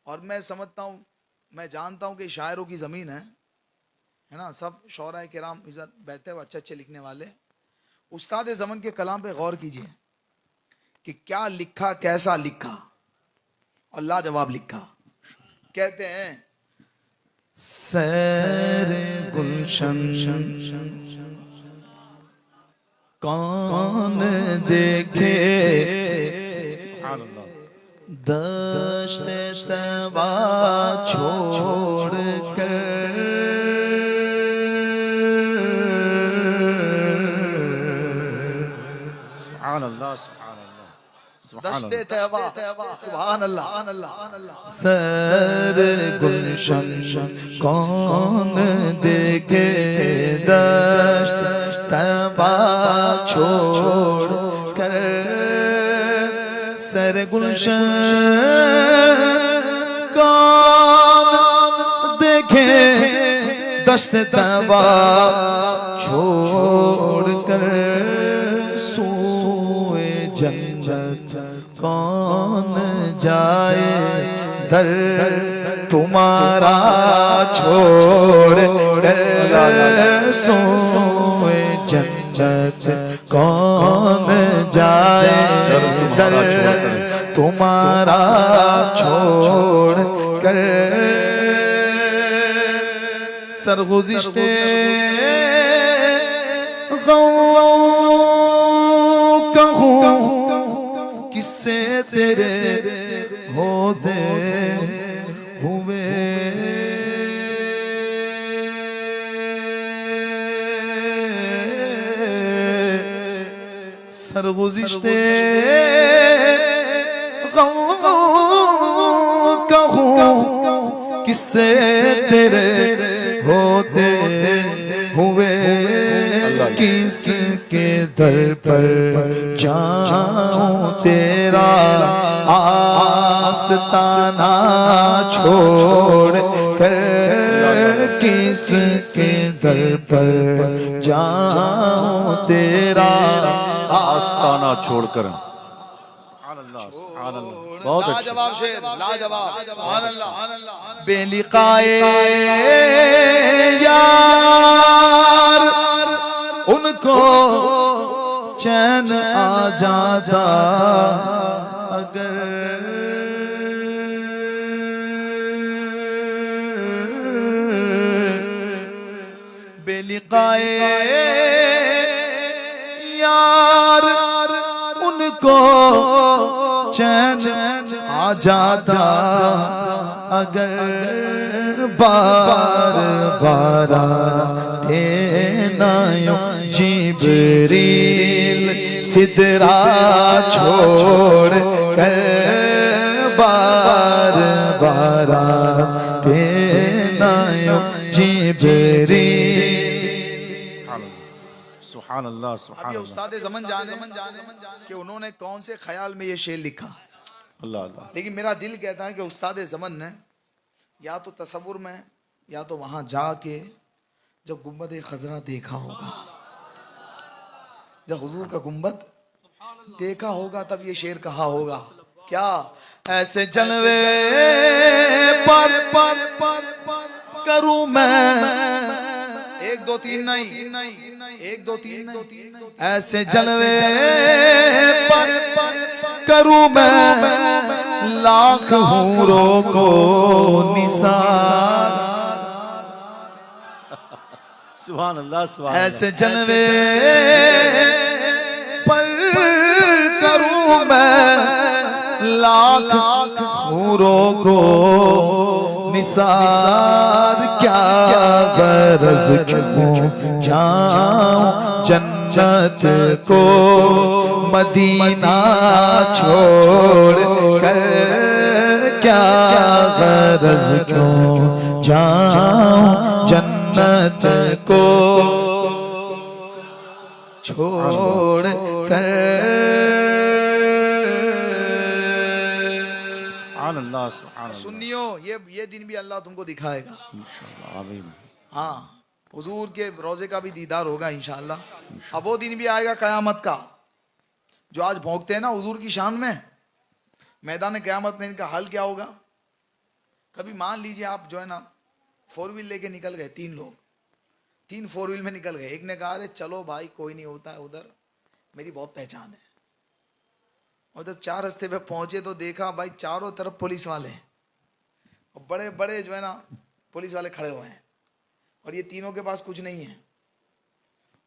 और मैं समझता हूँ, मैं जानता हूँ कि शायरों की ज़मीन है ना। सब शौरा किराम इधर बैठे हुए अच्छे अच्छे लिखने वाले। उस्ताद ज़मन के कलाम पे गौर कीजिए कि क्या लिखा, कैसा लिखा और लाजवाब लिखा। कहते हैं सैर गुलशन कौन देखे सुभान अल्लाह। दश्ते तबा छोड़ कर सुभान अल्लाह, सुभान अल्लाह, सुभान दश्ते अल्लाह। तैबा, सुभान अल्लाह। सर गुलशन कौन देखे दश्त तबा छोड़ कर सर गुलशन कौन देखे दश्त तबा छोड़ कर सोए जन्नत कौन जाए दर तुम्हारा छोड़ कर सोए जन्नत कौन जाए दर तुम्हारा छोड़ कर सरगुज़िश्ते कहूँ किससे तेरे होते हुए सरगुज़िश्ते कहूँ किससे तेरे होते हुए किसके दर पर जाऊं तेरा आस्ताना छोड़ कर किसके दर पर जाऊं तेरा आस्ताना छोड़कर। सुभान अल्लाह, सुभान अल्लाह। बहुत अच्छा। लाजवाब शेर, लाजवाब। सुभान अल्लाह। बेलिकाए यार उनको चैन आ जाता अगर बेलिकाए यार उनको चैन आ जाता अगर बार बार थे नायो जिब्रील सिदरा छोड़ कर बार बार थे नायो जिब्रील। सुभान अल्लाह, अब सुभान ये अल्लाह। उस्ताद ज़मन जाने कि उन्होंने कौन से ख्याल में ये शेर लिखा। अल्लाह अल्लाह। लेकिन मेरा दिल कहता है कि उस्ताद ज़मन ने या तो तसव्वुर में या तो वहां जाके जब गुंबद खजरा देखा होगा, जब हुजूर का गुंबद देखा होगा तब ये शेर कहा होगा। क्या ऐसे जलवे पर करूं मैं एक दो तीन नहीं, एक दो तीन नहीं, ऐसे जलवे पर करूं मैं लाख हूरों को निसार। सुभान अल्लाह, सुभान ऐसे जलवे पर करूं मैं लाख हूरों को निसार। क्या गरज क्यों जाऊं जन्नत को मदीना छोड़ कर। क्या गरज क्यों जाऊं जन्नत को छोड़ कर अल्लाह सुभान अल्लाह सुन्नियों, ये दिन भी अल्लाह तुमको दिखाएगा इंशाअल्लाह आमीन। हाँ, हुजूर के रोजे का भी दीदार होगा इंशाअल्लाह। अब वो दिन भी आएगा कयामत का, जो आज भौंकते हैं ना हुजूर की शान में, मैदान कयामत में इनका हाल क्या होगा। कभी मान लीजिए आप जो है ना 4 व्हील लेके निकल गए, 3 लोग 3 4 व्हील में निकल गए। एक ने कहा अरे चलो भाई कोई नहीं होता है उधर, मेरी बहुत पहचान है। और जब 4 रास्ते पे पहुंचे तो देखा भाई चारों तरफ पुलिस वाले हैं, और बड़े बड़े जो है ना पुलिस वाले खड़े हुए हैं, और ये तीनों के पास कुछ नहीं है।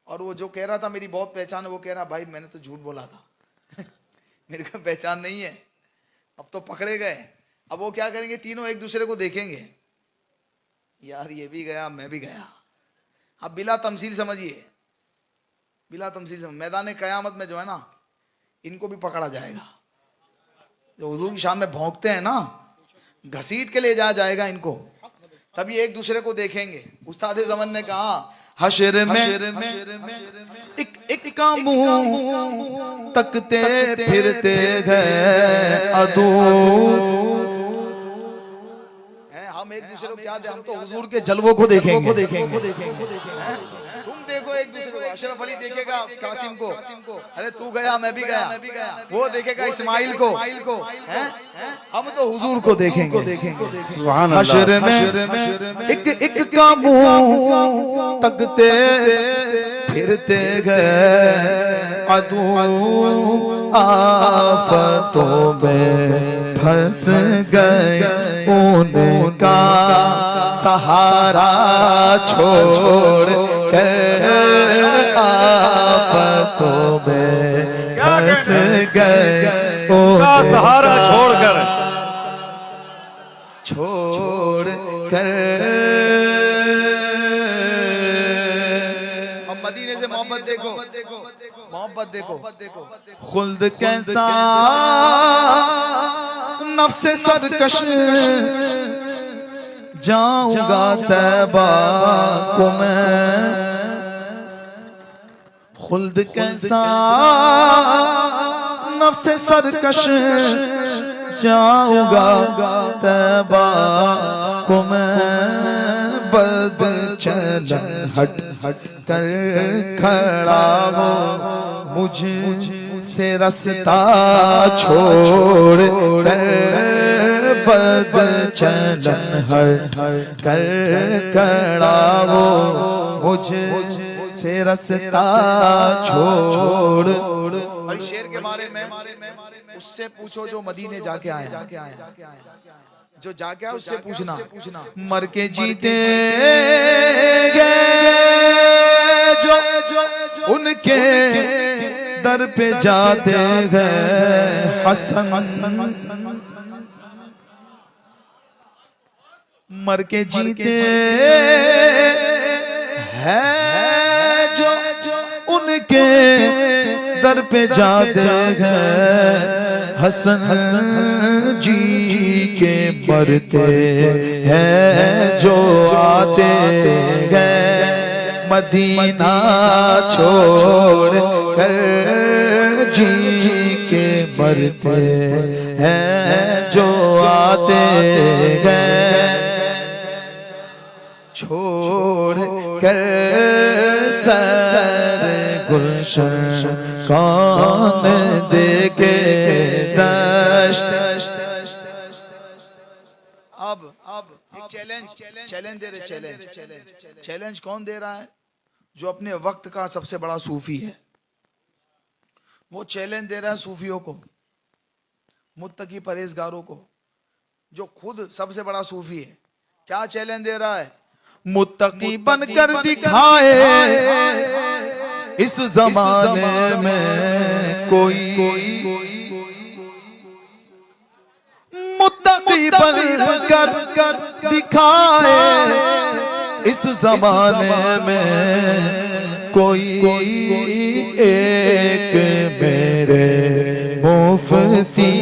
और वो जो कह रहा था मेरी बहुत पहचान है, वो कह रहा भाई मैंने तो झूठ बोला था मेरे को पहचान नहीं है। अब तो पकड़े गए, अब वो क्या करेंगे, तीनों एक दूसरे को देखेंगे, यार ये भी गया मैं भी गया। अब बिला तमसील समझिए, बिला तमसील मैदान कयामत में जो है ना इनको भी पकड़ा जाएगा। जो हुजूर की शान में भौंकते हैं ना, घसीट के ले जाया जाएगा इनको, तभी एक दूसरे को देखेंगे। उस्ताद ज़मान ने कहा हशर में एक का मुंह तकते फिरते गए अदू। हम एक दूसरे को क्या दे, हम तो हुजूर के जलवों को देखेंगे। तुम देखो एक दूसरे को, अशरफ अली देखेगा कासिम को, अरे तू गया मैं भी गया। वो देखेगा इस्माइल को, हम तो हुजूर को देखेंगे। सुभान हशर अल्लाह। में एक का मुंह तकते फिरते गए अदू। आफतों में फंस गए उनका सहारा छोड़ कर। आफतों में फंस गए का सहारा छोड़कर अब मदीने से मोहब्बत देखो, मोहब्बत देखो। खुल्द कैसा नफ्से सरकश जाऊंगा तैबा को मैं। खुल्द कैसा नफ्से सरकश जाऊंगा तैबा को मैं। बद चलन हट कर खड़ा हो मुझसे रास्ता छोड़ कर। बद चलन हट कर खड़ा हो मुझसे रास्ता छोड़। और शेर के बारे में उससे पूछो जो मदीने जाके आया, जो जाके आया उससे पूछना। मर के जीते गए जो उनके दर पे जाते गए हसन। मर के जीते हैं जो उनके दर पे जाते गए हसन जी के मरते हैं जो आते गए मदीना छोड़ कर। जी के मरते हैं जो आते गए छोड़ कर। सर गुलशन कौन देखे दश्त। अब एक चैलेंज दे रहे, चैलेंज कौन दे रहा है? जो अपने वक्त का सबसे बड़ा सूफी है, वो चैलेंज दे रहा है सूफियों को, मुत्तकी परहेजगारों को, जो खुद सबसे बड़ा सूफी है। क्या चैलेंज दे रहा है? मुत्तकी बनकर दिखाए इस जमाने में कोई। मुत्तकी बनकर दिखाए इस जमाने में कोई। एक मेरे मुफ्ती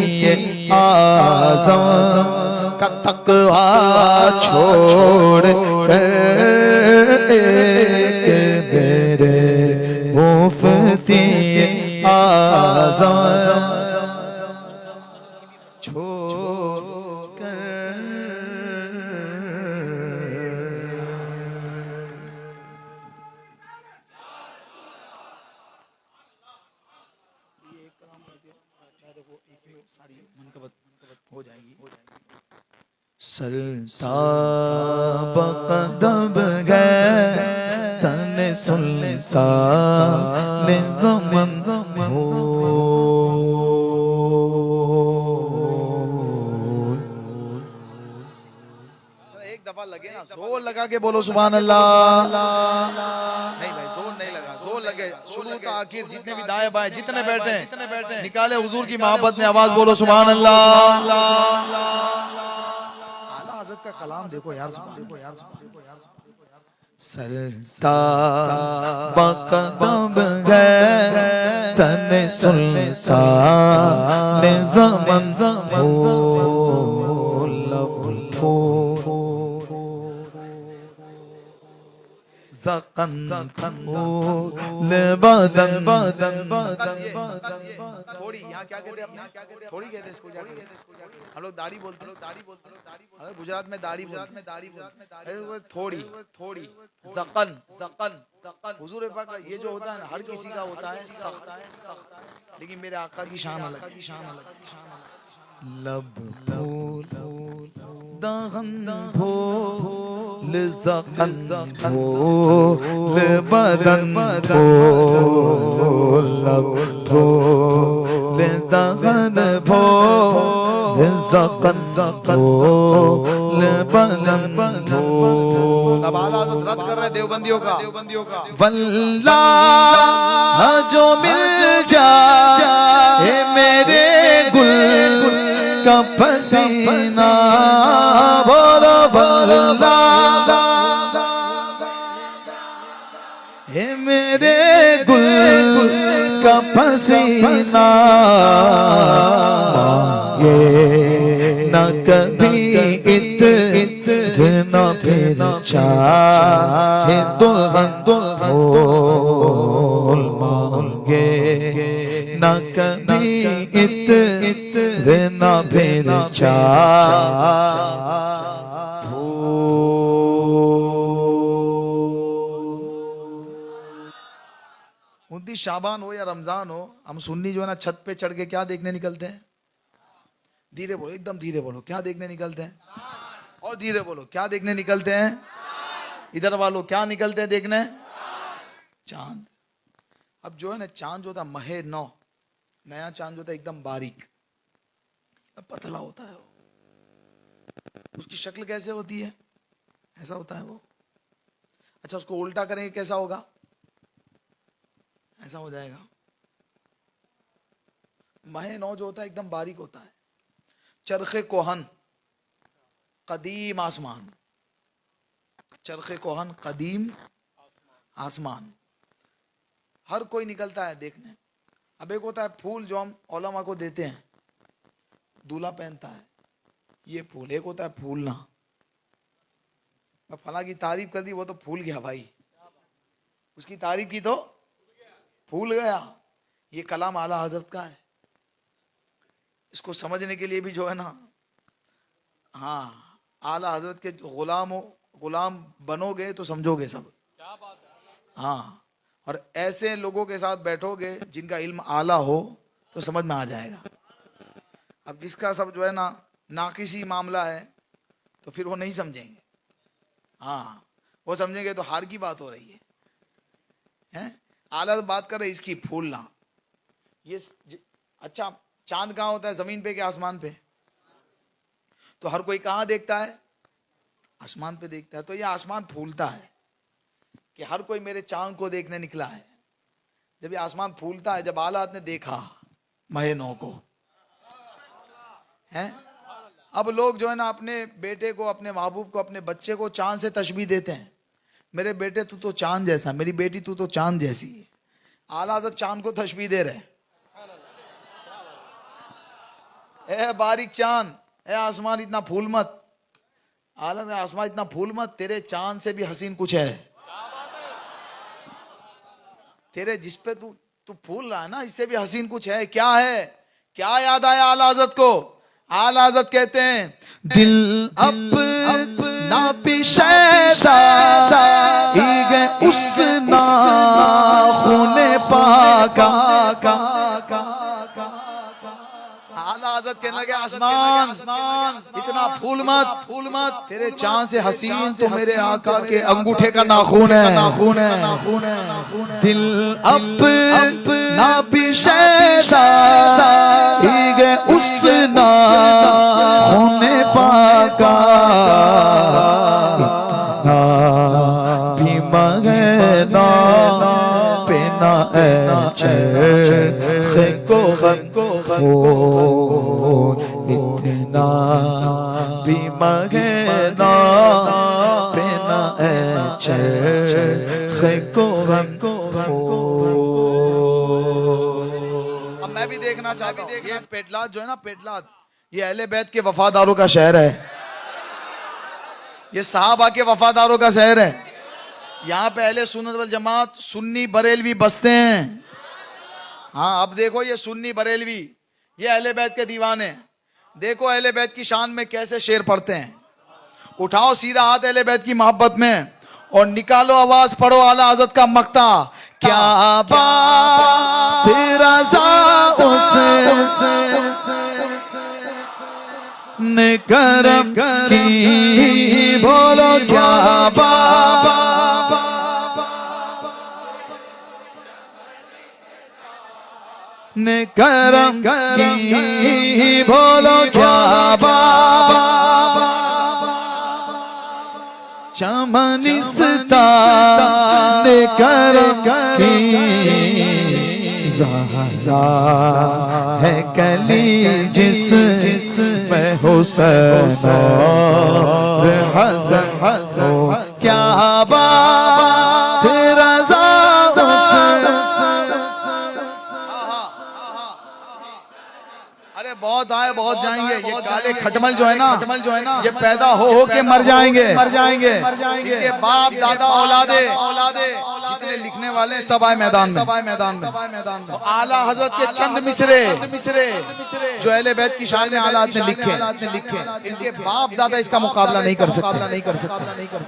आज़म का तकवा छोड़ कर। एक मेरे मुफ्ती मुफ्ती आज़म छोड़ कर हो जाएगी सरताब कदम गए तने सुल्तान ज़मन हो एक दफा लगे ना, जोर लगा के बोलो सुभान अल्लाह। नहीं भाई जोर नहीं लगा, जोर लगे शुरू तो आखिर जितने भी दाएं बाएं जितने बैठे निकाले हुजूर की मोहब्बत में आवाज बोलो सुभान अल्लाह। आला हज़रत का कलाम देखो यार, देखो यार, सरताब कदम गए तने सुल्तान ज़मन हो लब हो ज़क़न ले बदन थोड़ी यहाँ क्या कहते हैं अपने, थोड़ी कहते हैं इसको, हम लोग दाढ़ी बोलते हैं, अगर गुजरात में दाढ़ी थोड़ी ज़क़न हुजूर पाक का ये जो होता है हर किसी का होता है सख्त, लेकिन मेरे आका की शान अलग, लब फूल दगन फूल ज़क़न फूल बदन फूल लब फूल दगन फूल ज़क़न फूल बदन फूल। अब आला हज़रत रद्द कर रहे हैं देवबंदियों का। वल्लाह जो मिल जाए मेरे गुल का पसीना बोलो वल्लाह हे मेरे गुल का पसीना ये न कभी इतना फिर चाहे दुल्हन दुल्हन मांगे न कभी इतना फिर उनतीस शाबान हो या रमजान हो, हम सुन्नी जो है ना छत पे चढ़ के क्या देखने निकलते हैं? धीरे बोलो, एकदम धीरे बोलो, क्या देखने निकलते हैं? और धीरे बोलो, क्या देखने निकलते हैं? इधर वालों क्या निकलते हैं देखने? चांद। अब जो है ना चांद जो था महे नौ, नया चांद जो था एकदम बारीक पतला होता है, उसकी शक्ल कैसे होती है? ऐसा होता है वो। अच्छा उसको उल्टा करेंगे कैसा होगा? ऐसा हो जाएगा। महे नौ जो होता है एकदम बारीक होता है। चरखे कोहन कदीम आसमान, चरखे कोहन कदीम आसमान, हर कोई निकलता है देखने। अब एक होता है फूल जो हम औलमा को देते हैं, दूल्हा पहनता है ये फूल, एक होता है फूलना। मैं फला की तारीफ कर दी वो तो फूल गया भाई, उसकी तारीफ की तो फूल गया। ये कलाम आला हजरत का है, इसको समझने के लिए भी जो है ना, हाँ आला हजरत के गुलाम बनोगे तो समझोगे सब। हाँ, और ऐसे लोगों के साथ बैठोगे जिनका इल्म आला हो तो समझ में आ जाएगा। अब जिसका सब जो है ना नाकिसी मामला है तो फिर वो नहीं समझेंगे। हाँ वो समझेंगे तो हार की बात हो रही है? आला तो बात कर रहे इसकी फूलना। ये अच्छा चांद कहाँ होता है, जमीन पे कि आसमान पे? तो हर कोई कहाँ देखता है? आसमान पे देखता है। तो ये आसमान फूलता है कि हर कोई मेरे चांद को देखने निकला है। जब ये आसमान फूलता है, जब आला ने देखा महे नौ को है, अब लोग जो है ना अपने बेटे को, अपने महबूब को, अपने बच्चे को चांद से तशबीह देते हैं। मेरे बेटे तू तो चांद जैसा, मेरी बेटी तू तो चांद जैसी है। आला हज़रत चांद को तशबीह दे रहे, ए बारीक चांद, ए आसमान इतना फूल मत। आला ने आसमान इतना फूल मत, तेरे चांद से भी हसीन कुछ है। तेरे जिस पे तू तू भूल रहा है ना, इससे भी हसीन कुछ है। क्या है? क्या याद आया आला हज़रत को? आला हज़रत कहते हैं दिल अपना पिशैदा गए उस नाख़ुने पाका। आला हज़रत कहने लगे आसमान इतना फूल मत, तेरे चांद से हसीन तो मेरे आका के अंगूठे का नाखून है। दिल अपना पिशैदा गए उस नाख़ुने पाका। भी मगना बिना चरख़ को इतना भी मगना बिना चरख़ को। अब मैं भी देखना चाहता हूँ, ये पेटलाद जो है ना, पेटलाद ये अहले बैत के वफादारों का शहर है, ये साहबा के वफादारों का शहर है। यहाँ पे अहले सुन्नत वल जमात सुन्नी बरेलवी बसते हैं। हाँ अब देखो ये सुन्नी बरेलवी, ये अहले बैत के दीवाने, देखो अहले बैत की शान में कैसे शेर पढ़ते हैं। उठाओ सीधा हाथ अहले बैत की मोहब्बत में और निकालो आवाज, पढ़ो आला हज़रत का मक्ता। क्या बात तेरा ने करम की, बोलो क्या बात ने करम की, बोलो क्या बात चमनिस्ता ने करम की। ज़ाज़ा है कली जिस में हुसैन और हसन। क्या बात रज़ा बहुत आए बहुत जाएंगे। ये काले खटमल जो है ना, ये पैदा हो के मर जाएंगे। इनके बाप दादा औलादे जितने लिखने वाले सब आए मैदान में। तो आला हज़रत के चंद मिसरे जो अहले बैत की शान में आला ने लिखे, इनके बाप दादा इसका मुकाबला नहीं कर सकते।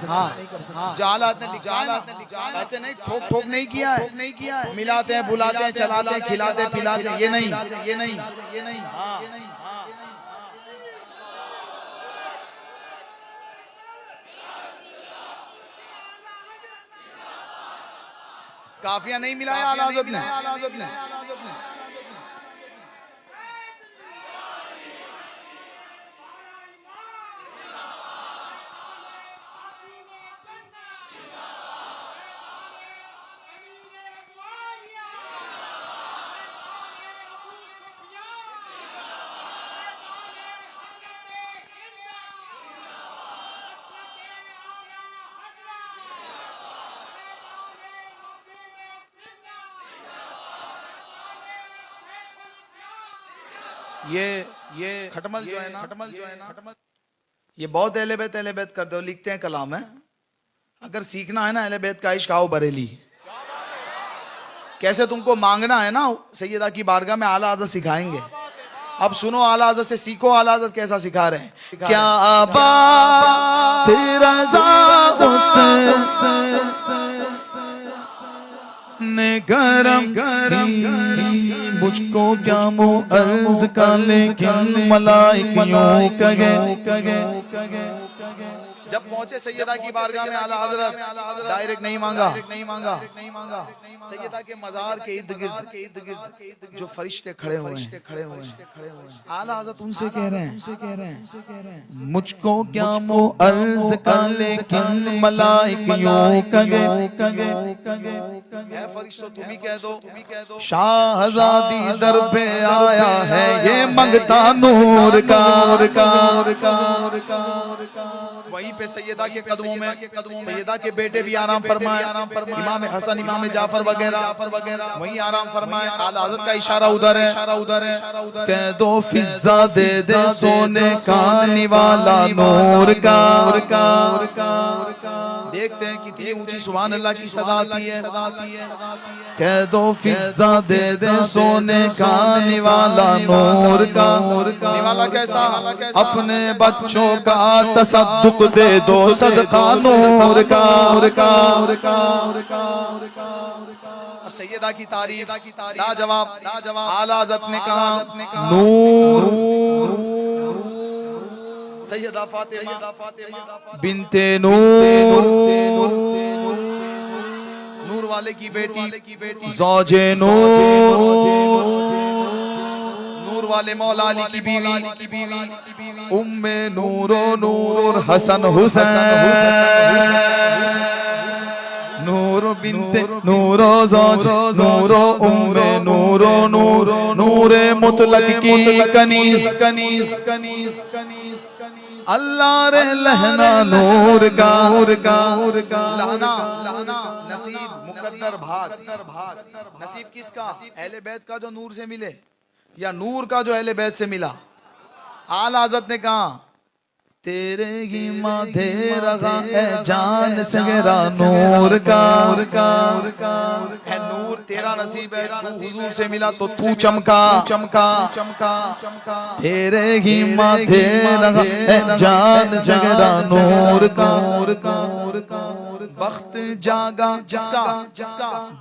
हाँ जो आला ने लिखा ऐसे नहीं, ठोक नहीं किया है। मिलाते हैं, बुलाते हैं, चलाते हैं, खिलाते पिलाते हैं, ये नहीं। हाँ काफिया नहीं मिलाया आला हज़रत ने। ये खटमल जो है ना, ये बहुत अहले बैत करते हो, लिखते हैं कलाम है। अगर सीखना है ना अहले बैत का इश्क, आओ बरेली। कैसे तुमको मांगना है ना सैयदा की बारगाह में, आला हज़रत सिखाएंगे। अब सुनो आला हज़रत से सीखो, आला हज़रत कैसा सिखा रहे हैं। क्या बात रज़ा ने करम मुझको क्या मुअर्ज़ का, लेकिन मलाइकियों कहे। जब पहुंचे सैयदा की बारगाह में आला हज़रत, डायरेक्ट नहीं मांगा। सैयदा के मज़ार के इर्द गिर्द जो फरिश्ते खड़े हुए हैं, आला हज़रत उनसे कह रहे हैं मुझको क्या मुअर्ज़ का, लेकिन मलाइकियों कहे। फरिश्तों तुम ही कह दो, शाहज़ादी दर पे आया है ये मंगता नूर का। वहीं पे सैयदा के कदमों में सैयदा के बेटे भी आराम फरमाए, इमाम हसन, इमाम जाफर वगैरह वहीं आराम फरमाए। आला हज़रत का इशारा उधर है। कह दो फिज़ा दे दे सोने का निवाला नूर का। देखते हैं कितनी ऊंची सुभान अल्लाह की सदा आती है। कह दो फिजा दे दे सोने का निवाला नूर का। निवाला कैसा? अपने बच्चों का तसद्दुक दे दो सदका नूर का। अब सैयदा की तारीफ लाजवाब आला हज़रत ने कहा नूर सैयदा फातिमा बिनते नूर, नूर वाले की बेटी ज़ौजे नूर, नूर वाले मौला अली की बीवी उम्मे नूरो नूर हसन हुसैन। नूर बिनते नूरो ज़ौज नूरो उम्मे नूरो नूर नूरे मुतलक की कनीज़ अल्लाह रे लहना नूर का। लाना नसीब मुकद्दर भाग। नसीब किसका? अहले बैत का जो नूर से मिले या नूर का जो अहले बैत से मिला। आला हज़रत ने कहा तेरे ही माथे रगा ए जान सगरा नूर का। है नूर तेरा नसीब है, तू हुजूर से मिला तो तू चमका। तेरे ही माथे रगा ए जान सगरा नूर का। बख्त जागा जिसका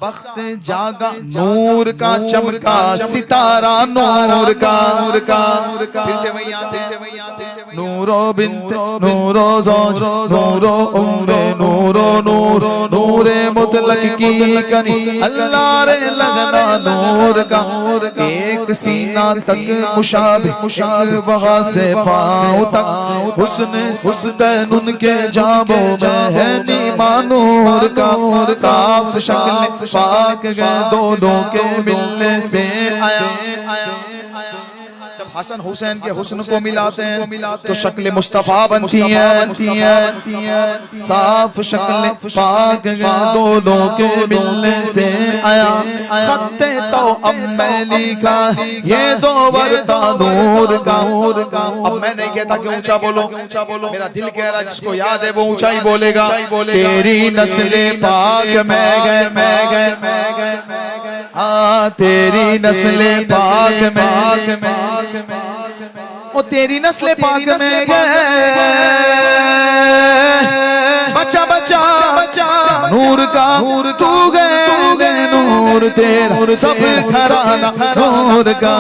बख्त जागा नूर का चमका सितारा नूर का। फिर से वही आते नूरो बिनते नूरो ज़ौज नूरो उम्मे नूरो नूर नूरे मुतलक की कनीज़ अल्लाह रे लगना नूर का। एक सीना तक मुशाब वहाँ से पाँव तक हुस्न उनके जाबों में है नीमा नूर का। साफ शक्ल पाक गए दोनों के मिलने से आया। जब हसन हुसैन के हुस्न को मिलाते हैं तो शक्ल मुस्तफा बनती है। साफ शक्ल पाक गए दोनों के मिलने से आया। खत्ते तो अब मैं लिखा ये दो वर्ता नूर का। अब मैं नहीं कहता कि ऊंचा बोलो, मेरा दिल कह रहा है जिसको याद है वो ऊंचा ही बोलेगा। तेरी नस्ले पाक में गए तेरी नस्ले पाक में ओ तेरी नस्ले पाक में गए बच्चा नूर का तू गए नूर तेरा सब घराना नूर का।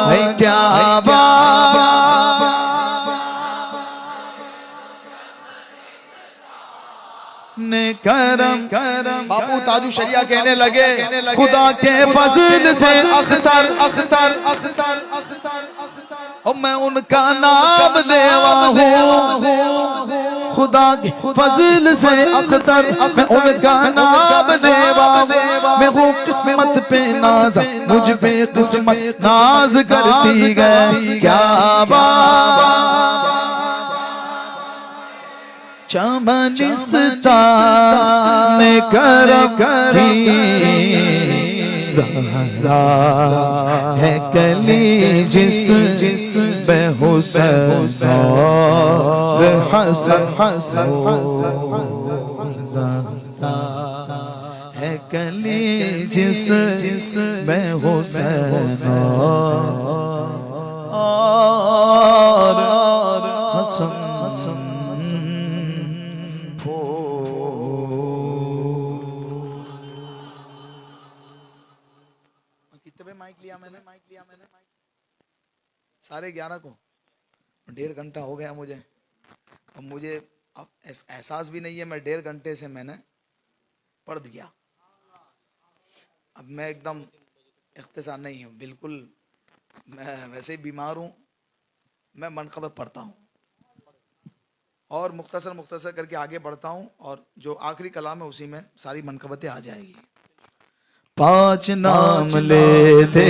है क्या बात ने करम बापू ताजू शरिया कहने लगे खुदा के फजल से अख्तर और मैं उनका नाम लेवा हूँ। खुदा के फजल से अख्तर मैं उनका नाम लेवा हूँ। मैं हूँ किस्मत पे नाज मुझ पे किस्मत नाज करती गई। क्या बात चमनिस्ता ने कर है कली जिस में हुसैन हसन है कली जिस में हुसैन और हसन कितने माइक लिया मैंने साढ़े 11 को 1.5 घंटा हो गया मुझे। अब मुझे अब एहसास भी नहीं है मैं 1.5 घंटे से मैंने पढ़ दिया। अब मैं एकदम इख्तिसार नहीं हूँ बिल्कुल, मैं वैसे ही बीमार हूँ। मैं मनक़बत पढ़ता हूँ और मुख्तसर करके आगे बढ़ता हूँ और जो आखिरी कलाम है उसी में सारी मनक़बतें आ जाएगी। 5 नाम लेते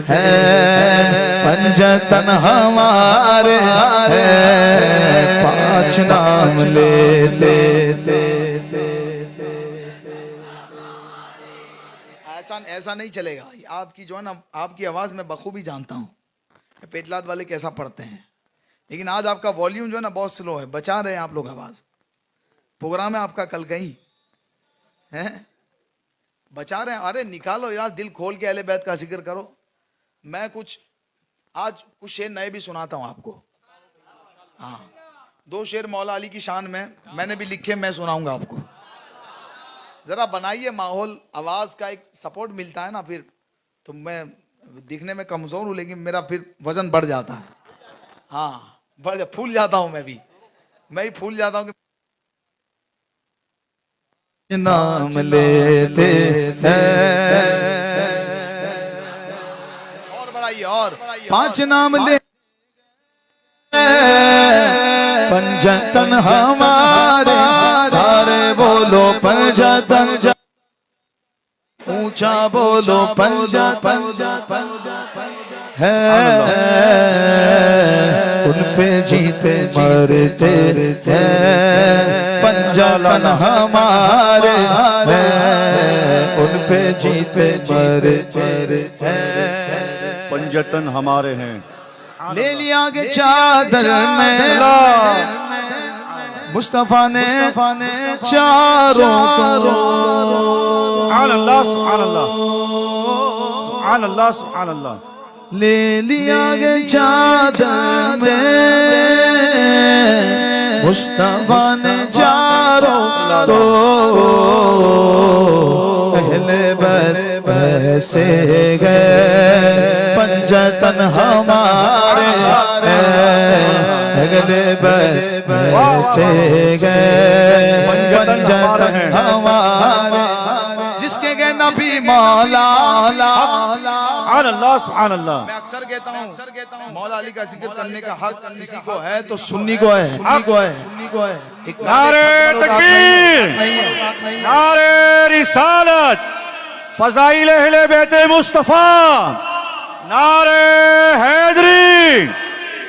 हैं पंजतन हमारे हैं। 5 नाम लेते ऐसा नहीं चलेगा। आपकी जो है ना आपकी आवाज मैं बखूबी जानता हूँ पेटलाद वाले कैसा पढ़ते हैं, लेकिन आज आपका वॉल्यूम जो है ना बहुत स्लो है। बचा रहे हैं आप लोग आवाज। प्रोग्राम है आपका कल कहीं है? बचा रहे हैं? अरे निकालो यार, दिल खोल के अहले बैत का जिक्र करो। मैं आज कुछ शेर नए भी सुनाता हूं आपको। हाँ, 2 शेर मौला अली की शान में मैंने भी लिखे, मैं सुनाऊंगा आपको। जरा बनाइए माहौल, आवाज का एक सपोर्ट मिलता है ना फिर। तो मैं दिखने में कमजोर हूं लेकिन मेरा फिर वजन बढ़ जाता है। हाँ, फूल जाता हूं मैं ही फूल जाता हूं कि नाम लेते हैं। और बढ़ाइए और 5 नाम ले पंजतन हमारे सारे बोलो पंजतन, ऊंचा बोलो पंजतन है। उन पे जीते मरते हैं, पंजतन हमारे हैं। उन पे जीते मरते हैं, पंजतन हमारे हैं। ले लिया के चादर में मुस्तफा ने चारों को। सुभान अल्लाह, सुभान अल्लाह, सुभान अल्लाह, सुभान अल्लाह। ले लिया के चादर में मुस्तफा ने चारों को। पहले बरसे गए पंजतन हमारे, अगले बरसे गए पंजतन हमारे। जिसके गए नबी मौला, सुभान अल्लाह, सुभान अल्लाह। मैं अक्सर कहता हूँ मौला अली का जिक्र करने का हक किसी को है तो सुन्नी को है, सुन्नी को है। नारे तकबीर, नारे रिसालत, फज़ाइल अहले बैत मुस्तफा, नारे हैदरी।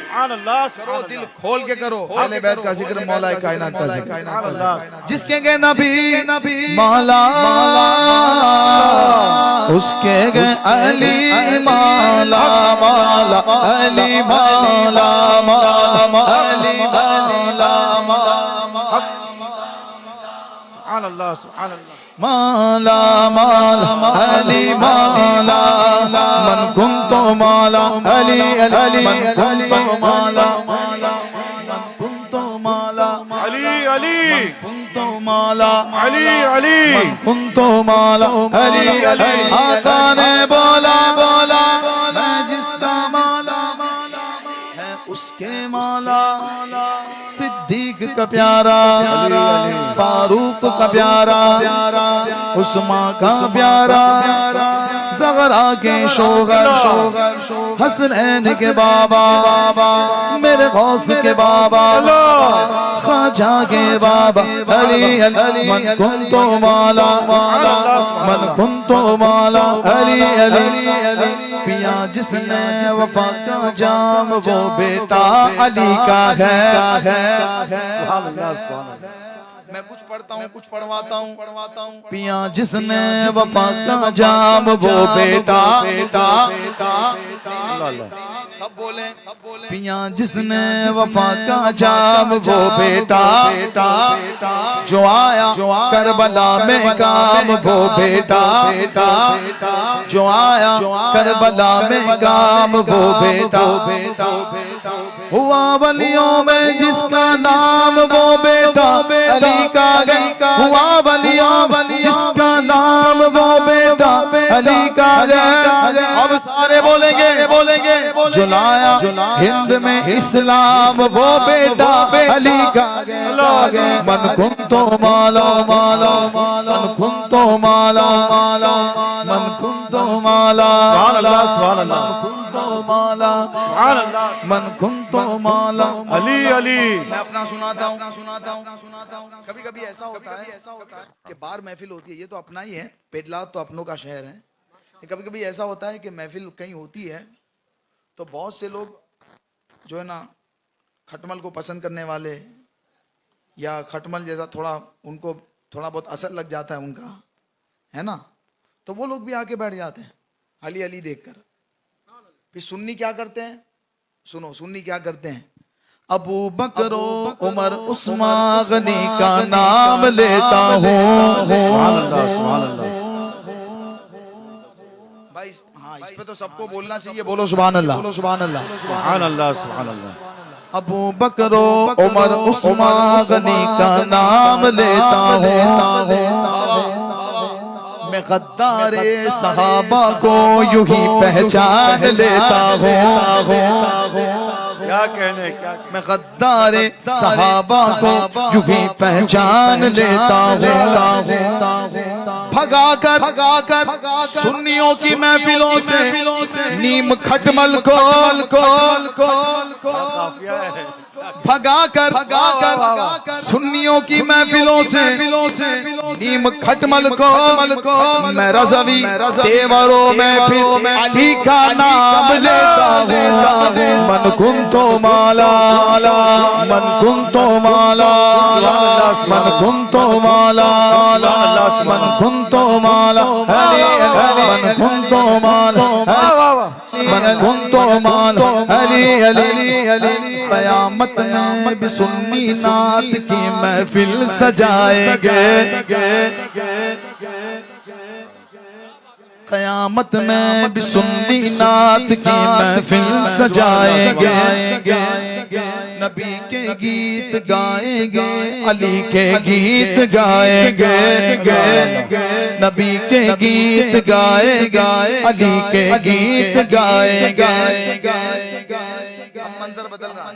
सुभान अल्लाह, करो, दिल खोल के करो अहले बैत का जिक्र, मौला कायनात का जिक्र। जिसके गए नबी मौला, उसके गए अली मौला, मौला अली मौला, मौला अली मौला, सुभान अल्लाह, सुभान अल्लाह। मौला मौला अली मौला, मन कुंतो मौला अली अली, मन कुंतो मौला, मन कुंतो मौला अली अली, कुंतो मौला अली अली, कुंतो मौला अली अली। आका ने बोला मैं जिसका मौला है उसके मौला। सिद्दीक का प्यारा, फारूक का प्यारा, उस्मान का प्यारा, ज़हरा के शोगर, हसनैन के बाबा, मेरे गौस के बाबा, ख्वाजा के बाबा अली अली। मन कुंतो मौला, मन कुंतो मौला अली अली। पिया जिसने वफा का जाम वो बेटा अली का है। सुभान अल्लाह, सुभान अल्लाह। मैं कुछ पढ़ता हूँ, कुछ पढ़वाता हूँ। पिया जिसने वफा का जाम वो बेटा, सब बोले पिया जिसने वफा का जाम वो बेटा, जो आया करबला में काम वो बेटा, जो आया करबला में काम वो बेटा। हुआ वलियों में जिसका नाम वो बेटा अली का गया, हुआ वलियों जिसका नाम वो बेटा अली का गया। अब सारे बोलेंगे जुलाया हिंद में इस्लाम वो बेटा अली का गया। मन कुंतो माला माला, मन कुंतो माला माला, मन कुंतो माला, सुभान अल्लाह, सुभान अल्लाह, कुंतो माला, सुभान अल्लाह। मन कुंतो माला अली अली। मैं अपना सुनाता हूँ। कभी कभी ऐसा होता है कि बाहर महफिल होती है, ये तो अपना ही है, पेटलाद तो अपनों का शहर है। कभी कभी ऐसा होता है कि महफिल कहीं होती है तो बहुत से लोग जो है ना खटमल को पसंद करने वाले, या खटमल जैसा थोड़ा उनको थोड़ा बहुत असर लग जाता है उनका, है ना, तो वो लोग भी आके बैठ जाते हैं अली अली देखकर। फिर सुन्नी क्या करते हैं, सुनो सुन्नी क्या करते हैं, अबू बकर उमर उस्मान गनी का नाम लेता हूँ। सुभान अल्लाह, सुभान अल्लाह। भाई हाँ, इस पे तो सबको बोलना चाहिए। बोलो सुभान अल्लाह, बोलो सुभान अल्लाह। सुभान अल्लाह, सुभान अल्लाह। अबू बकर उमर उस्मान गनी का नाम लेता हूँ। मैं गद्दारे सहाबा को यूं ही पहचान लेता हूँ। क्या कहने, क्या कहने। मैं गद्दारे सहाबा को यूं ही पहचान लेता हूँ। भगा कर सुन्नियों की महफिलों से नीम खटमल को भगा कर सुन्नियों की महफिलों से नीम खटमल को मैं रज़वी तेवरों में फिर अली का नाम लेता हूँ। मन कुंतो माला, मन कुंतो माला, मन कुंतो माला, मन कुंतो माला, मन कुंतो माला, मन कुंतो माला, अली अली अली। क़यामत में भी सुन्नी नात की महफिल सजाएंगे। क़यामत में भी सुन्नी नात की महफिल सजाएंगे। नबी के गीत गाएंगे, अली के गीत गाएंगे। नबी के गीत गाएंगे, अली के गीत गाएंगे। मंजर बदल रहा,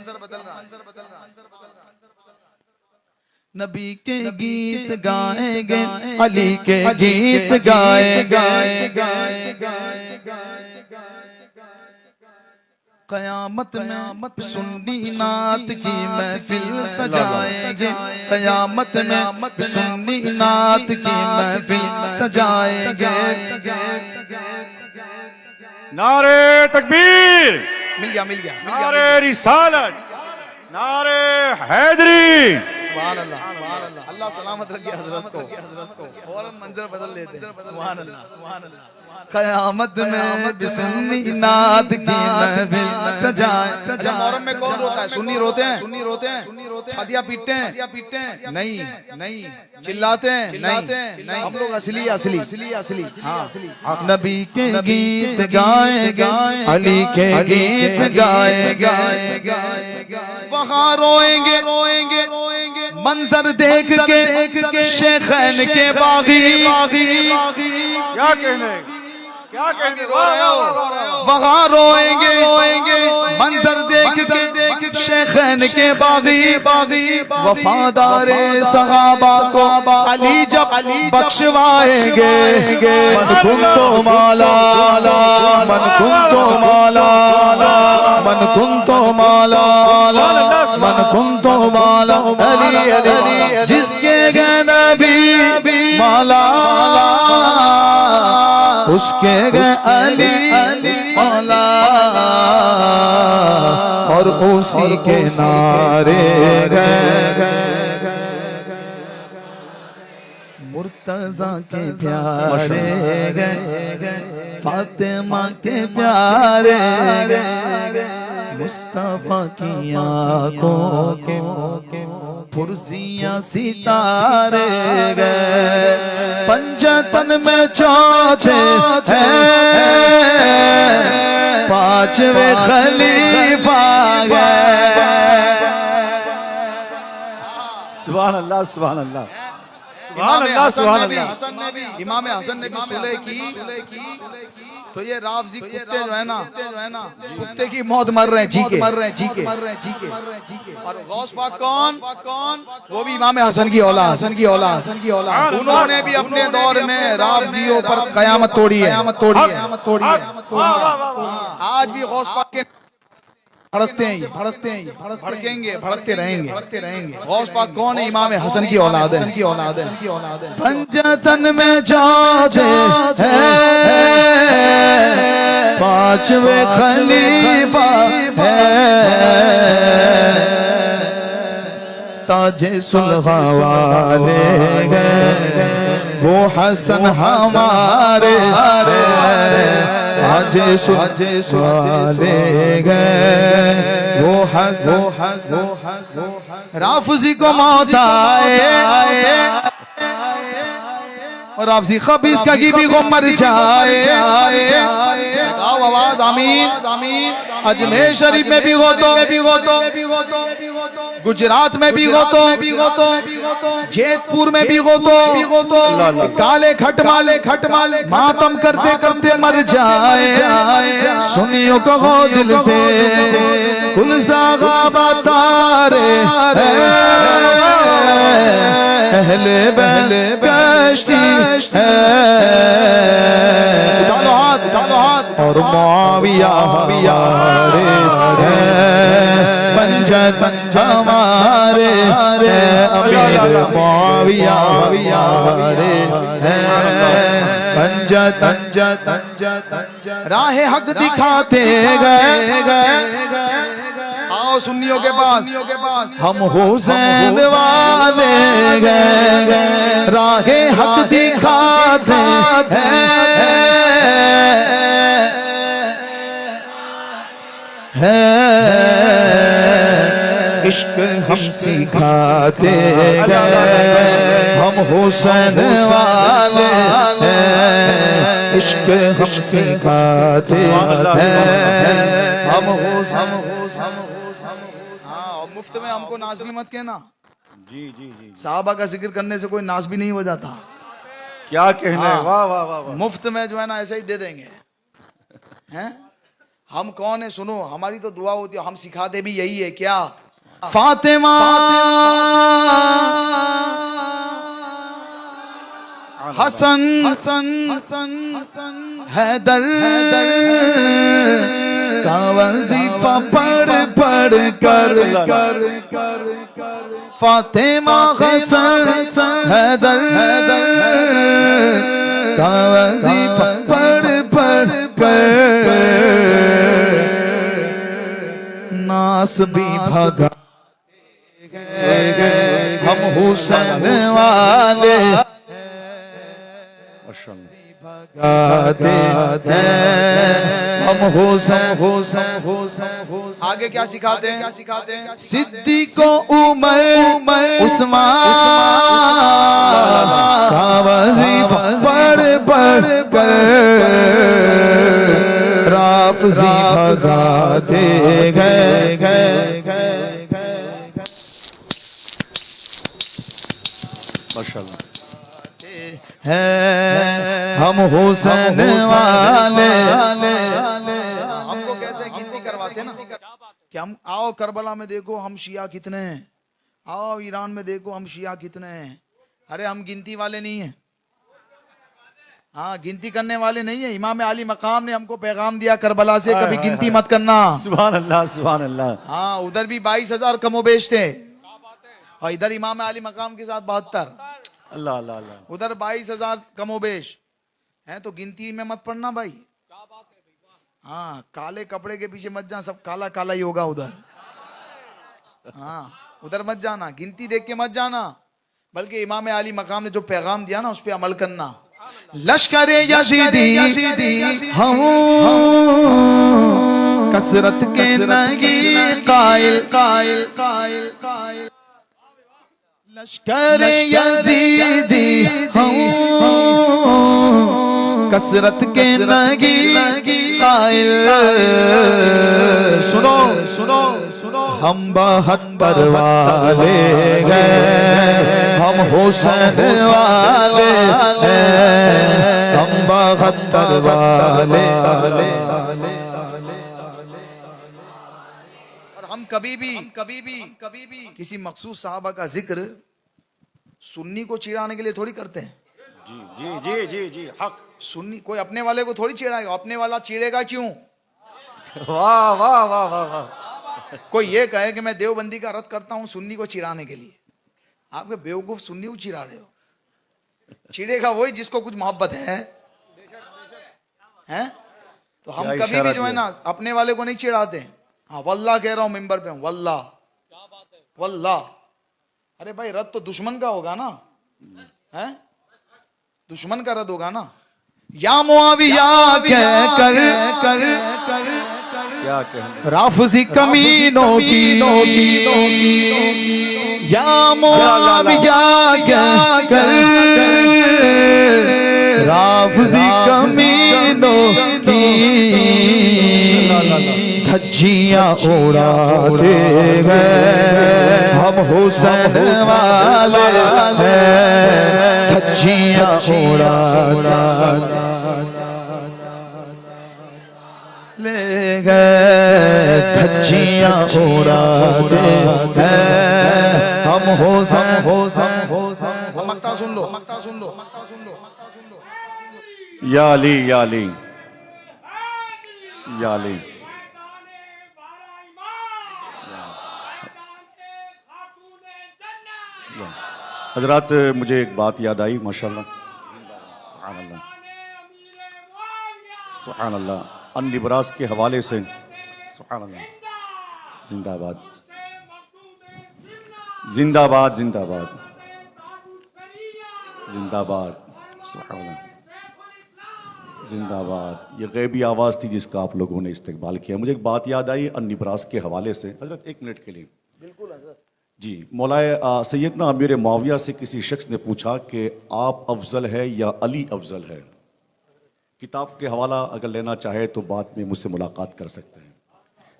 नबी के गीत गाएंगे, अली के गीत गाएंगे। क़यामत में सुन्नी नात की महफिल सजाएंगे। क़यामत में सुन्नी नात की महफिल सजाएंगे। नारे तकबीर, मिल गया नारे रिसालत, नारे हैदरी। सुभान अल्लाह, सुभान अल्लाह। अल्लाह सलामत रखे हजरत को। फौरन मंजर बदल लेते हैं। सुभान अल्लाह, सुभान अल्लाह। क़यामत में भी सुन्नी नात की महफिल सजाए। मुहर्रम में कौन रोता है? सुन्नी रोते हैं, सुन्नी रोते हैं, छातियां पीटते हैं, नहीं नहीं, चिल्लाते हैं, नहीं। हम लोग असली असली असली असली। हाँ, नबी के गीत गाएंगे, अली के गीत गाएंगे। वहाँ रोएंगे मंजर देख के शेखैन के बागी। क्या कहने, क्या कहने। वहाँ रोएंगे मंजर देख के शेखैन के बागी। वफादारे सहाबा को अली जब बख्शवाएंगे। मन कुंतो माला, मन कुंतो माला, मन कुंतो माला, मन कुंतो माला, अली अली। जिसके नबी माला उसके अली मौला, और उसी के नारे मुर्तजा के प्यारे फातिमा के प्यारे मुस्तफा की आँखों के फुर्सियाँ सितारे गए। पंजतन में चौथे हैं, पांचवे खलीफा गए। सुभान अल्लाह, सुभान अल्लाह, इमाम सुभान अल्लाह। इमाम हसन ने भी सुलह की, तो ये रावजी कुत्ते जो है ना, कुत्ते की मौत मर रहे हैं जी के। और गौस पाक कौन? वो भी इमाम हसन की औलाद। उन्होंने भी अपने दौर में रावजियों पर कयामत तोड़ी है। आज भी गौस पाक के भड़कते हैं, भड़कते रहेंगे। गौस पाक कौन है? इमाम हसन की औलाद है। पंजतन में जाते हैं, पांचवे खलीफा है। ताजे सुल्हा वाले हैं वो हसन हमारे। आज वाले गए वो राफजी को मौत आए और राफजी खबीस का भी को मर जाए। आओ आवाज आमीन। अजमेर शरीफ में भी हो तो गुजरात में भी हो तो जैतपुर में भी हो तो काले खटमाले मातम करते करते मर जाए। सुनियो कहो दिल से खुलसा गाबा तारे पहले कश्ती डालो हाथ और मुआविया पंजत हमारे अमीर मुआविया पंजत राह हक दिखाते गए। आओ सुन्नियों के पास हम हुसैन वाले गए राहे हक दिखाते इश्क हम सिखाते गए हम हुसैन वाले इश्क हम सिखाते हैं हम हुसैन। हाँ मुफ्त में हमको नाज भी मत कहना। जी साहबा का जिक्र करने से कोई नाज भी नहीं हो जाता। क्या कहना है। वाह वाह वाह वाह। मुफ्त में जो है ना ऐसे ही दे देंगे हैं। हम कौन है सुनो, हमारी तो दुआ होती है, हम सिखाते भी यही है। क्या फातिमा हसन हैदर का वजीफा पढ़ कर फातिमा हसन हैदर का वजीफा पढ़ कर नास भी भगा हम हुसैन वाले भगाते हम हुसैन। आगे क्या सिखाते हैं? सिद्दीक़ो उमर उस्मान का वजीफा पढ़ कर राफजी भगाते गए। माशाल्लाह है हम हुसैन वाले। हमको कहते हैं गिनती करवाते हैं ना कि हम आओ करबला में देखो हम शिया कितने हैं, आओ ईरान में देखो हम शिया कितने हैं। अरे हम गिनती वाले नहीं हैं। हाँ गिनती करने वाले नहीं है। इमाम अली मकाम ने हमको पैगाम दिया करबला से कभी गिनती मत करना। सुभान अल्लाह सुभान अल्लाह। हाँ उधर भी 22,000 कमोबेश थे और इधर इमाम अली मकाम के साथ 72। अल्लाह अल्लाह अल्लाह। उधर 22,000 कमोबेश है तो गिनती में मत पड़ना भाई। हाँ काले कपड़े के पीछे मत जा, सब काला काला ही होगा उधर। हाँ उधर मत जाना, गिनती देख के मत जाना, बल्कि इमाम अली मकाम ने जो पैगाम दिया ना उस पर अमल करना। लश्करे यजीदी हम कसरत के नहीं कायल लश्कर यजीदी हम कसरत के नहीं कायल। सुनो हम 72 वाले गए हम हुसैन वाले हम 72 वाले। हम कभी भी किसी मखसूस साहबा का जिक्र सुन्नी को चिढ़ाने के लिए थोड़ी करते हैं। जी हक। सुन्नी कोई अपने वाले को थोड़ी चिढ़ाएगा, अपने वाला चिढ़ेगा क्यों? वाह वाह वाह वाह वाह। कोई ये कहे कि मैं देवबंदी का रद्द करता हूं सुन्नी को चिढ़ाने के लिए, आपके बेवकूफ सुन्नी को चिढ़ा रहे हो। चिढ़ेगा वही जिसको कुछ मोहब्बत है? तो हम कभी भी जो है ना अपने वाले को नहीं चिढ़ाते। हाँ वल्लाह कह रहा हूं मिंबर पे, वल्लाह। अरे भाई रद्द तो दुश्मन का होगा ना, है दुश्मन का रद्द होगा ना। या मुआविया कह कर क्या कहने, राफजी कमीनों की या मुआविया कह कर राफजी कमीनों की धज्जियां उड़ाते हैं हम हुसैन वाले हैं धज्जियां उड़ाते ले गए धज्जियां उड़ाते हैं हम हुसैन मक्ता सुन लो या अली या अली या अली। हजरात, मुझे एक बात याद आई, माशाल्लाह, सुभान अल्लाह, सुभान अल्लाह, अन-निब्रास के हवाले से, सुभान अल्लाह, जिंदाबाद जिंदाबाद जिंदाबाद जिंदाबाद, सुभान अल्लाह, जिंदाबाद। ये गैबी आवाज़ थी जिसका आप लोगों ने इस्तेमाल किया। मुझे एक बात याद आई अन-निब्रास के हवाले से। हजरत, एक मिनट के लिए। बिल्कुल हजरत। जी, मौलाए सैयदना अमीर मुआविया से किसी शख्स ने पूछा कि आप अफजल है या अली अफजल है। किताब के हवाला अगर लेना चाहे तो बाद में मुझसे मुलाकात कर सकते हैं।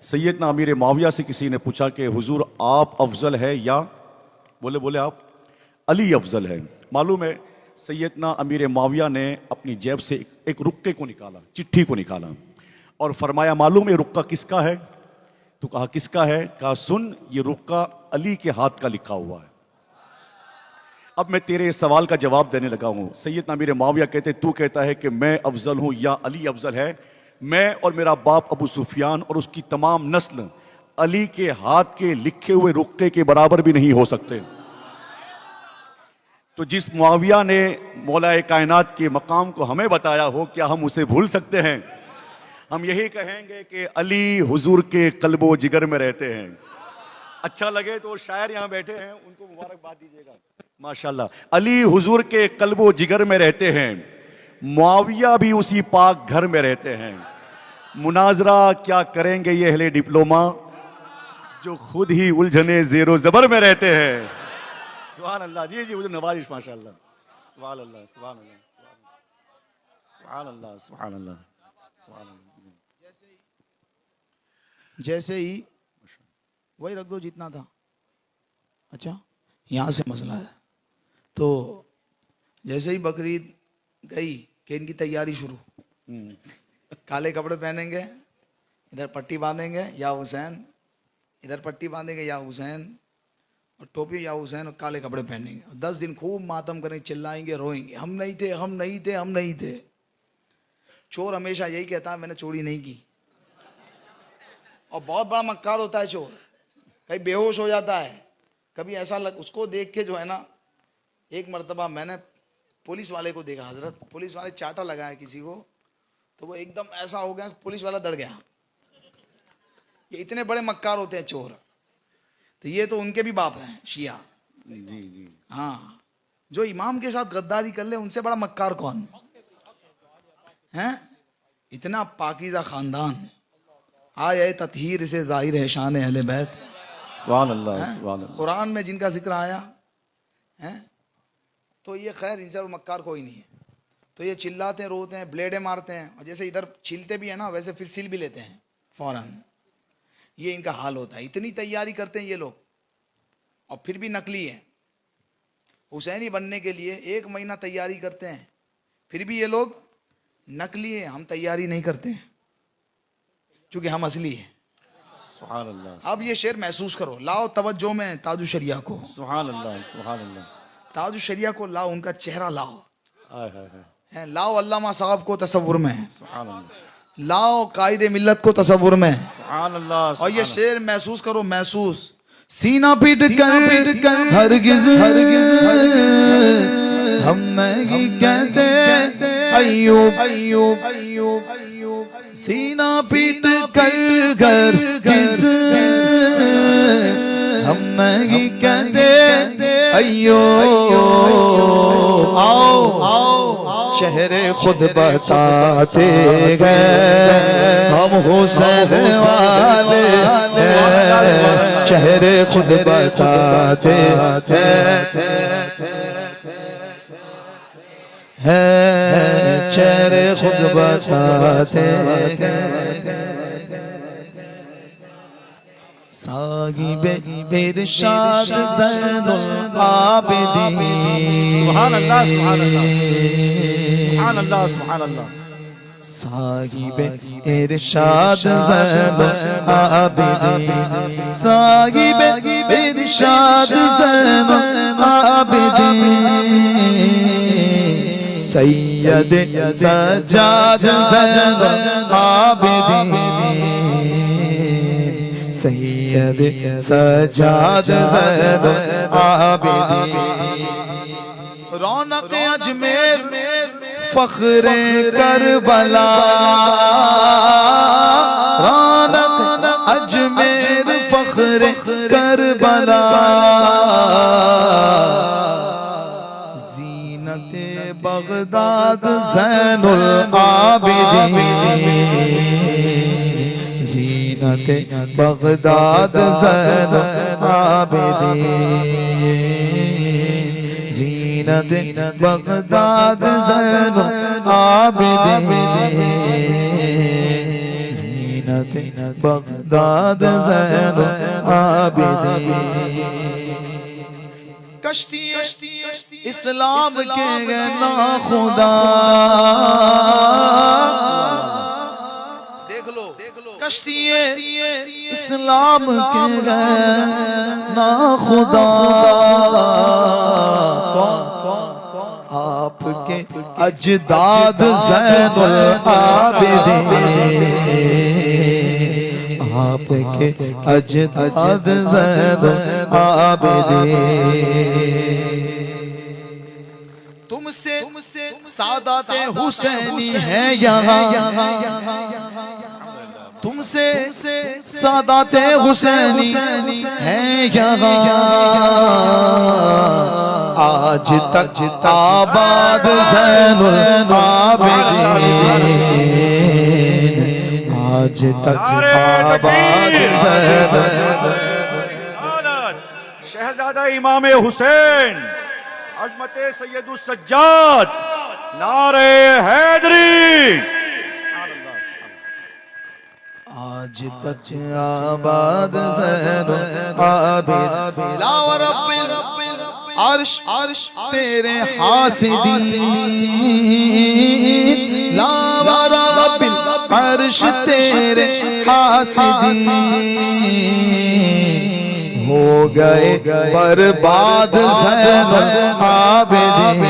सैयदना अमीर मुआविया से किसी ने पूछा कि हुजूर आप अफजल है या, बोले आप अली अफजल है। मालूम है सैयदना अमीर मुआविया ने अपनी जेब से एक रुक्के को निकाला, चिट्ठी को निकाला और फरमाया मालूम है रुक्का किसका है? तो कहा किसका है? कहा सुन, ये रुक्का अली के हाथ का लिखा हुआ है। अब मैं तेरे सवाल का जवाब देने लगा हूं। सैयदना अमीर मुआविया कहते तू कहता है कि मैं अफजल हूं या अली अफजल है। मैं और मेरा बाप अबू सुफियान और उसकी तमाम नस्ल अली के हाथ के लिखे हुए रुक्के के बराबर भी नहीं हो सकते। तो जिस मुआविया ने मौलाए कायनात के मकाम को हमें बताया हो, क्या हम उसे भूल सकते हैं? हम यही कहेंगे कि अली हुजूर के कल्बो जिगर में रहते हैं। अच्छा लगे तो शायर यहाँ बैठे हैं, उनको मुबारकबाद दीजिएगा। माशाल्लाह, अली हुजूर के कल्बो जिगर में रहते हैं, मुआविया भी उसी पाक घर में रहते हैं। मुनाजरा क्या करेंगे ये अहले डिप्लोमा जो खुद ही उलझने जेरो जबर में रहते हैं। सुभान अल्लाह। जी जी, मुझे नवाजिश, माशाल्लाह, सुभान अल्लाह, सुभान अल्लाह, सुभान अल्लाह, सुभान अल्लाह, सुभान अल्लाह। जैसे ही वही रख दो जितना था। अच्छा, यहाँ से मसला है। तो जैसे ही बकरीद गई कि इनकी तैयारी शुरू, काले कपड़े पहनेंगे, इधर पट्टी बांधेंगे या हुसैन, इधर पट्टी बांधेंगे या हुसैन, और टोपी या हुसैन, और काले कपड़े पहनेंगे। 10 दिन खूब मातम करेंगे, चिल्लाएंगे, रोएंगे, हम नहीं थे, हम नहीं थे, हम नहीं थे। चोर हमेशा यही कहता है मैंने चोरी नहीं की। और बहुत बड़ा मक्कार होता है चोर, कहीं बेहोश हो जाता है, कभी ऐसा उसको देख के जो है ना। एक मर्तबा मैंने पुलिस वाले को देखा हजरत, पुलिस वाले चाटा लगाया किसी को, तो वो एकदम ऐसा हो गया, पुलिस वाला डर गया। ये इतने बड़े मक्कार होते हैं चोर। तो ये तो उनके भी बाप हैं शिया। जी जी, हाँ, जो इमाम के साथ गद्दारी कर ले उनसे बड़ा मक्कार कौन है? इतना पाकीज़ा खानदान। आए ततहीर से जाहिर है शान अहले बैत। सुभान अल्लाह, सुभान अल्लाह। कुरान में जिनका जिक्र आया है, तो ये खैर इनसे मक्कार कोई नहीं है। तो ये चिल्लाते हैं, रोते हैं, ब्लेडे मारते हैं, और जैसे इधर छीलते भी है ना, वैसे फिर सिल भी लेते हैं फौरन। ये इनका हाल होता है। इतनी तैयारी करते हैं ये लोग, और फिर भी नकली है। हुसैनी बनने के लिए 1 महीना तैयारी करते हैं, फिर भी ये लोग नकली है। हम तैयारी नहीं करते हैं क्योंकि हम असली हैं। सुभान अल्लाह। अब ये शेर महसूस करो, लाओ तवज्जो में ताजु शरिया को, सुभान अल्लाह, सुभान अल्लाह। ताजु शरिया को लाओ, उनका चेहरा लाओ, हाय हाय हाय, हैं, लाओ अल्लामा साहब को तसव्वुर में, सुभान अल्लाह, लाओ कायदे मिल्लत को तसव्वुर में। सुभान अल्लाह। और ये शेर महसूस करो, महसूस। सीना पीट कर हरगिज हम नहीं कहते अय्यूब अय्यूब अय्यूब अय्यूब, सीना पीट कर हरगिज हम नहीं कहते अय्यूब। आओ आओ चेहरे खुद बताते हैं हम हुसैन वाले हैं, चेहरे खुद बताते हैं, चेहरे खुद बताते हैं। साहिब इरशाद ज़ैनुल आबिदीन, सुभान अल्लाह, सुभान अल्लाह, सुभान अल्लाह, सुभान अल्लाह। साहिब इरशाद ज़ैनुल आबिदीन, साहिब इरशाद ज़ैनुल आबिदीन, सैयद सज्जाद ज़ैनुल आबिदीन, सैयद सज्जाद ज़ैनुल आबिदीन, रौनक अजमेर फख्रे करबला, रौनक अजमेर फख्रे करबला, ज़ीनते बगदाद ज़ैनुल आबिदीन, ज़ीनते बगदाद ज़ैनुल आबिदीन, ज़ीनते बगदाद ज़ैनुल आबिदीन, ज़ीनते बगदाद ज़ैनुल आबिदीन। कश्ती इस्लाम के ना खुदा, देख लो कश्ती इस्लाम के ना खुदा, आपके अजदाद ज़ैनुल आबिदीन, आपके अजदाद ज़ैनुल आबिदीन, तुमसे सादाते हुसैनी है यहाँ, तुमसे सादाते हुसैनी है यहाँ, आज तक आबाद ज़ैनुल आबिदीन, आज तक आबाद ज़ैनुल। शहजादा इमाम हुसैन अज़मते सैयदुस सज्जाद, नारे हैदरी। आज तक आबाद ज़ैनुल आबिदीन, ला व रब्बिल अर्श तेरे हासिदीन, ला व रब्बिल अर्श तेरे हासिदीन, हो गए बर्बाद ज़ैनुल आबिदीन,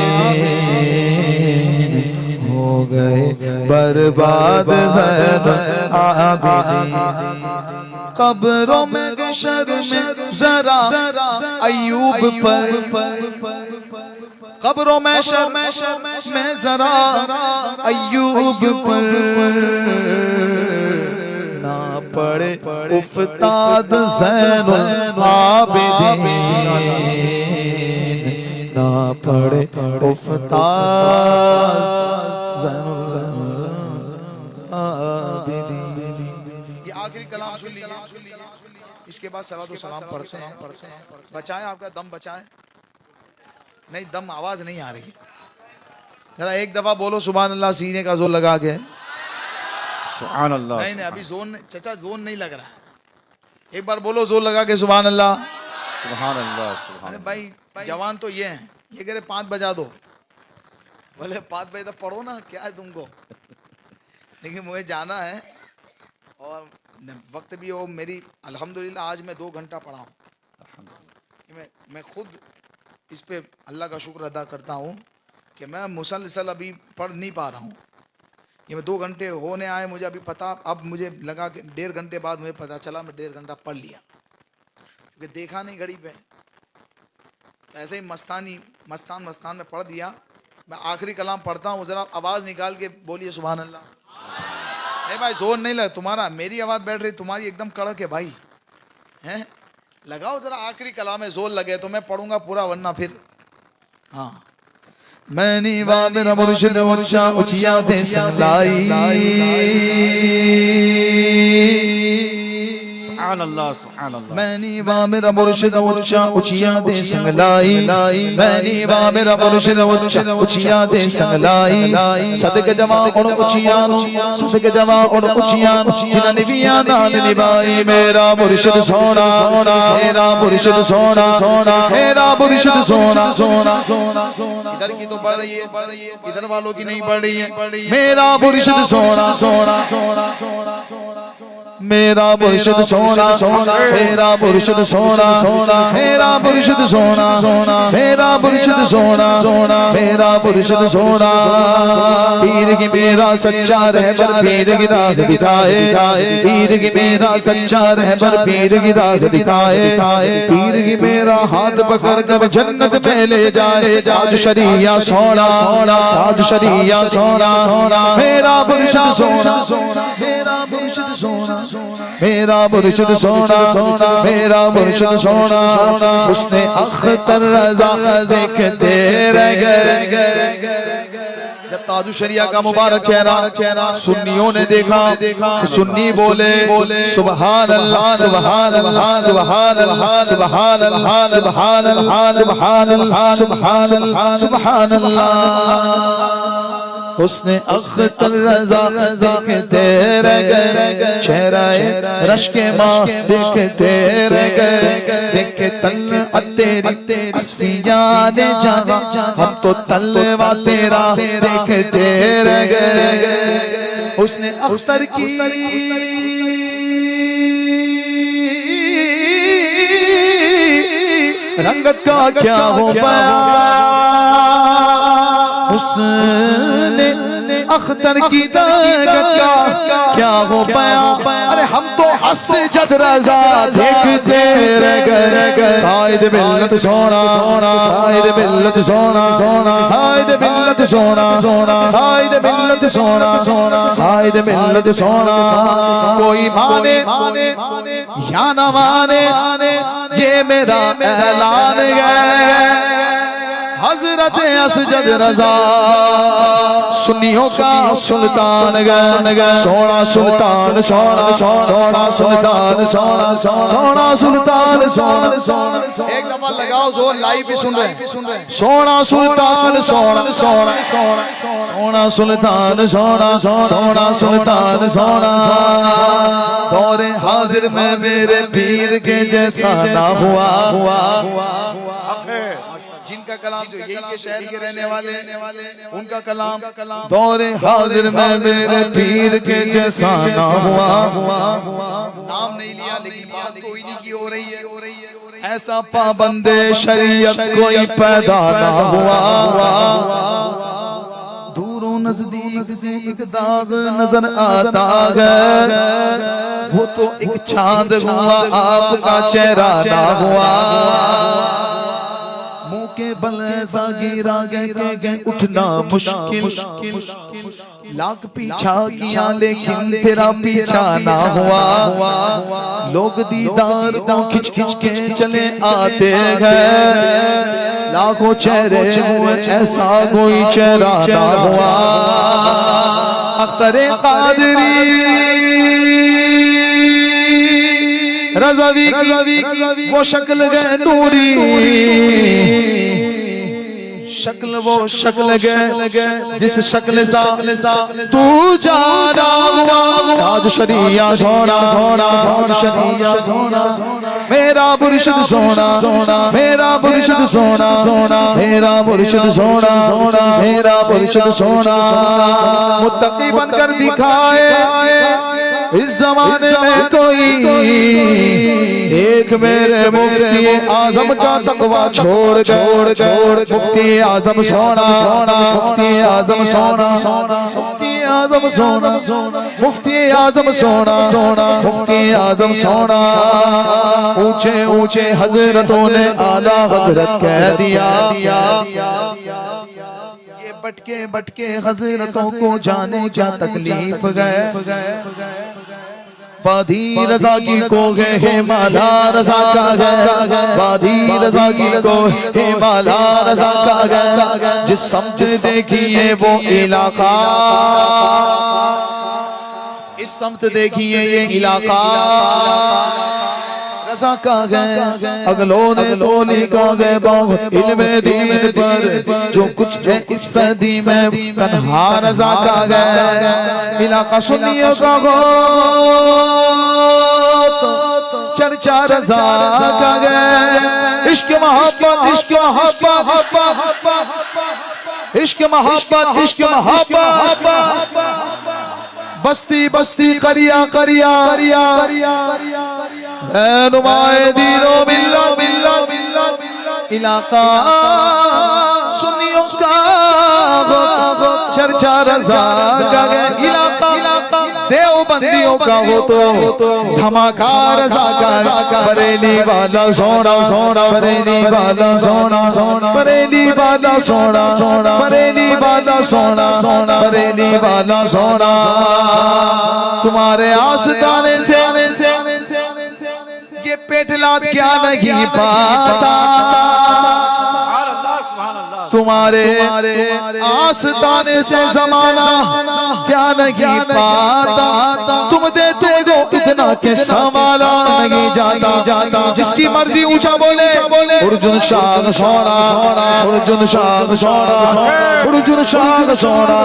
हो गए बर्बाद ज़ैनुल आबिदीन। कब्रों में गशर में जरा अय्यूब पर, कब्रों में शर में जरा अय्यूब पर ना पड़े उफ्ताद ज़ैनुल आबिदीन, ना पड़े उफ्ताद ज़ैनुल आबिदीन। ये आखिरी कलाम सुन लीजिए, इसके बाद सलात व सलाम पढ़ते हैं। बचाएं, आपका दम बचाएं। नहीं, दम आवाज नहीं आ रही है। जरा एक दफा बोलो सुभान अल्लाह, सीने का जोर लगा के। सुभान अल्लाह। नहीं, अभी जोन चचा जोन नहीं लग रहा है। एक बार बोलो जोर लगा के सुभान अल्लाह। सुभान अल्लाह, सुभान। अरे भाई जवान तो ये हैं, ये कह रहे 5 बजा दो। बोले 5 बजे तक पढ़ो ना, क्या है तुमको। लेकिन मुझे जाना है और वक्त भी हो। मेरी अल्हम्दुलिल्लाह आज मैं 2 घंटा पढ़ा हूँ। मैं खुद इस पे अल्लाह का शुक्र अदा करता हूँ कि मैं मुसलसल अभी पढ़ नहीं पा रहा हूँ। ये मैं 2 घंटे होने आए, मुझे अभी पता, अब मुझे लगा कि 1.5 घंटे बाद मुझे पता चला मैं 1.5 घंटा पढ़ लिया, क्योंकि देखा नहीं घड़ी पे। तो ऐसे ही मस्तान में पढ़ दिया। मैं आखिरी कलाम पढ़ता हूँ, ज़रा आवाज़ निकाल के बोलिए सुभान अल्लाह। नहीं भाई जोर नहीं लगा तुम्हारा, मेरी आवाज़ बैठ रही, तुम्हारी एकदम कड़क है भाई। हैं, लगाओ ज़रा आखिरी कलाम में जोर लगे तो मैं पढ़ूंगा पूरा, वरना फिर। हाँ, मैंने वा मेरा मुर्शिद ऊंचा ऊंचिया दे संगलाई सुभान अल्लाह सुभान अल्लाह मैंने वा मेरा मुर्शिद ऊंचा ऊंचिया दे संगलाई मैंने वा मेरा मुर्शिद ऊंचा ऊंचिया दे संगलाई सदके जमा उन ऊंचिया सदके जमा उन ऊंचिया जिन्हां नबियां नाल निभाई मेरा मुर्शिद सोना मेरा मुर्शिद सोना मेरा मुर्शिद सोना इधर की तो पढ़ रही है इधर वालों की नहीं पढ़ रही है मेरा मुर्शिद सोना मेरा मुर्शिद सोना मेरा मुर्शिद सोना मेरा मुर्शिद सोना मेरा मुर्शिद सोना मेरा मुर्शिद सोना पीर की मेरा सच्चा रहबर पीर की राह दिखाए पीर की मेरा सच्चा रहबर पीर की राह दिखाए पीर की मेरा हाथ पकड़ कर जन्नत में ले जाए आज शरिया सोना आज शरिया सोना मेरा मुर्शिद सोना मेरा मुर्शिद सोना मेरा मुर्शिद सोना मेरा मुर्शिद सोना उसने अख्तर रज़ा देखते रह गए जब ताजु शरिया का मुबारक चेहरा सुन्नियों ने देखा सुन्नी बोले सुभान अल्लाह सुभान अल्लाह सुभान अल्लाह सुभान अल्लाह सुभान अल्लाह सुभान अल्लाह सुभान अल्लाह सुभान अल्लाह उसने अख्तर रज़ा देखते रह गए चेहरा रश के माँ देखते रह गए देखे तल तेरी अस्फिया ने जावा हम तो तलवा तेरा देखते रह गए उसने अख्तर की रंगत का क्या हो पाया उसने अख्तर की ताकत का क्या हो पाया अरे हम तो असजद रज़ा देखते रह गए कायद मिल्लत सोना कायद मिल्लत सोना कायद मिल्लत सोना कायद मिल्लत सोना कायद मिल्लत सोना कोई माने या न माने ये मेरा ऐलान है हजरत असजद रज़ा सुन्नियों का सुल्तान गए सोना सुल्तान सोना सुल्तान सोना सुल्तान एक दफा लगाओ जोर लाइव भी सुन रहे सोना सुल्तान सोना सुल्तान सोना सुल्तान सोना दौरे हाजिर में मेरे पीर के जैसा ना हुआ जिनका कलाम जो यही के शहर के रहने वाले उनका कलाम दौरे हाजिर में मेरे पीर के जैसा ना हुआ नाम नहीं लिया लेकिन बात तो इन्हीं की हो रही है ऐसा पाबंदे शरीयत कोई पैदा ना हुआ दूरों नजदीक से एक दाग नजर आता है वो तो एक चांद हुआ आपका चेहरा ना हुआ मुंह के बल ऐसा गिरा गए उठना मुश्किल लाख पीछा किया लेकिन तेरा पीछा ना हुआ लोग दीदार को खिंच के चले आते हैं लाखों चेहरे हुए ऐसा कोई चेहरा ना हुआ अख्तर कादरी रज़वी वो शक्ल गए नूरी शक्ल वो शक्ल गए जिस शक्ल सा तू जाना हुआ आज शरिया सोना शरिया सोना मेरा मुर्शिद सोना मेरा मुर्शिद सोना मेरा मुर्शिद सोना मेरा मुर्शिद सोना मुत्तकी बनकर दिखाए इस जमाने में कोई एक मेरे मुफ्ती आजम का तकवा छोड़ मुफ्ती आजम सोना मुफ्ती आजम सोना मुफ्ती आजम सोना मुफ्ती आजम सोना मुफ्ती आजम सोना ऊंचे हजरतों ने आला हजरत कह दिया बटके हजरतों को जाने क्या तकलीफ गए वादी रजा की को है माला रजा का है, वादी रजा की को है माला रजा का है। जिस समझ देखिए वो इलाका, इस समत देखिए ये इलाका रजा का है। अगलों ने तो लिखा है बहुत इल्मे दीन पर, जो कुछ है इस सदी में तन्हा रजा का है। इलाका सुनियो का हो चर्चा रजा का है। इश्क मोहब्बत, इश्क मोहब्बत, इश्क मोहब्बत, इश्क मोहब्बत, बस्ती बस्ती करिया करिया नुमाए दीनो बिल्ला बिल्ला इलाका सुन्नियों का चर्चा रजा का इलाका, देवबंदियों का हो तो धमाका रजा का। बरेली वाला सोना सोना, बरेली वाला सोना सोना, बरेली वाला सोना सोना, बरेली वाला सोना सोना, बरेली वाला सोना। तुम्हारे आस्ताने से ये पेटलाद क्या नहीं पाता, तुम्हारे आस्ताने से जमाना क्या नहीं पाता। तुम देते हो इतना के संभाला नहीं जाता। जिसकी मर्जी ऊंचा बोले अर्जुन शाह सोना, अर्जुन शाह सोना, अर्जुन शाह सोना,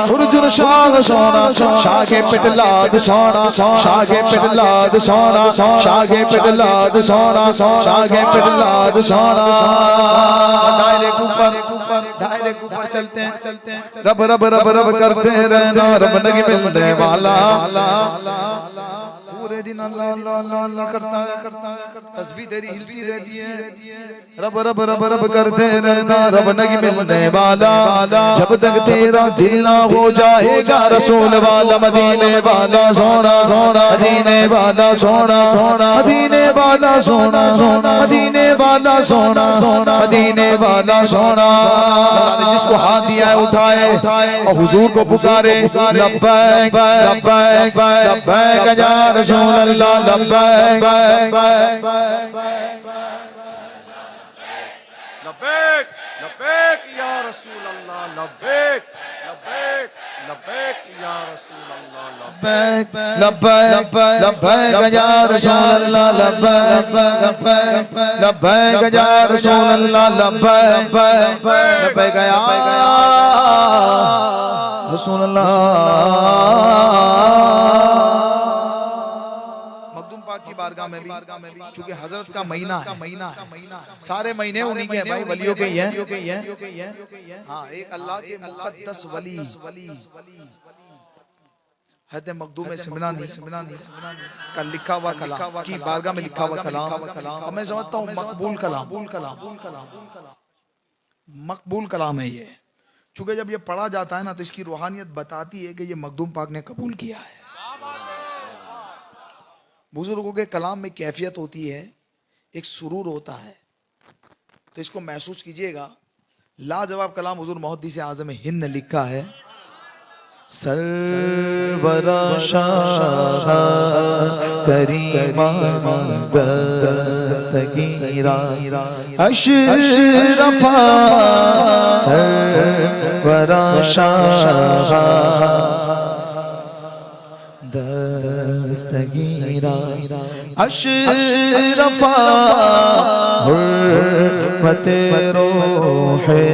अर्जुन शाह सोना, शागे पिटलाद सोना, शागे पिटलाद सोना, शागे पिटलाद सोना, शागे पिटलाद सोना। डायरेक्ट ऊपर चलते हैं रब रब रब रब करते रहना, रब नहीं मिलने वाला। पूरे दिन अल्लाह अल्लाह अल्लाह अल्लाह करता है तस्बीह तेरी हिलती रहती है। रब रब रब रब करते रहना, रब नहीं मिलने वाला। जब तक तेरा दिल ना हो जाएगा रसूल वाला, मदीने वाला सोना सोना, मदीने वाला सोना सोना, मदीने वाला सोना सोना, मदीने वाला सोना सोना, मदीने वाला सोना। जिसको हाथ दिया है उठाए और हुजूर को पुकारे लब्बैक लब्बैक लब्बैक या रसूल अल्लाह, लब्बैक लब्बैक लब्बैक या रसूल अल्लाह, लब्बैक लब्बैक लब्बैक या रसूल अल्लाह, लब्बैक लब्बैक लब्बैक या रसूल अल्लाह, लब्बैक लब्बैक या रसूल अल्लाह, लब्बैक लब्बैक या रसूल अल्लाह। की बारगाह में भी चूंकि हजरत का महीना है, सारे महीने उन्हीं के हैं भाई, वलियों के ही हैं। हाँ, एक अल्लाह के मुक़द्दस वली हद मखदूम सिमरानी का लिखा हुआ कलाम की बारगाह में लिखा हुआ कलाम, और मैं समझता हूँ मकबूल कलाम है ये। चूंकि जब ये पढ़ा जाता है ना तो इसकी रूहानियत बताती है कि ये मखदूम पाक ने कबूल किया है। बुजुर्गों के कलाम में कैफियत होती है, एक सुरूर होता है, तो इसको महसूस कीजिएगा। लाजवाब कलाम हुजूर मुहद्दिस आज़म हिंद ने लिखा है। सरवरा शाह करीमा दस्तगीरा अशरफा, सरवरा शाह दस्तगीरा अशरफा, हुर्मते रोहे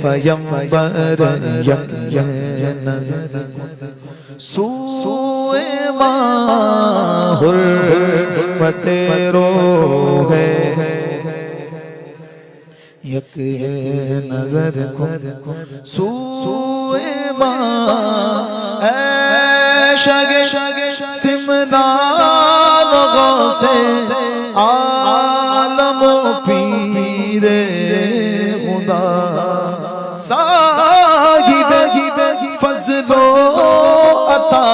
पैगंबर यक नज़र सूए माँ, हुर्मते रोहे यक नज़र सूए माँ, शगे सिमनान गौसे आलम पीरे खुदा, साहिब फजलो अता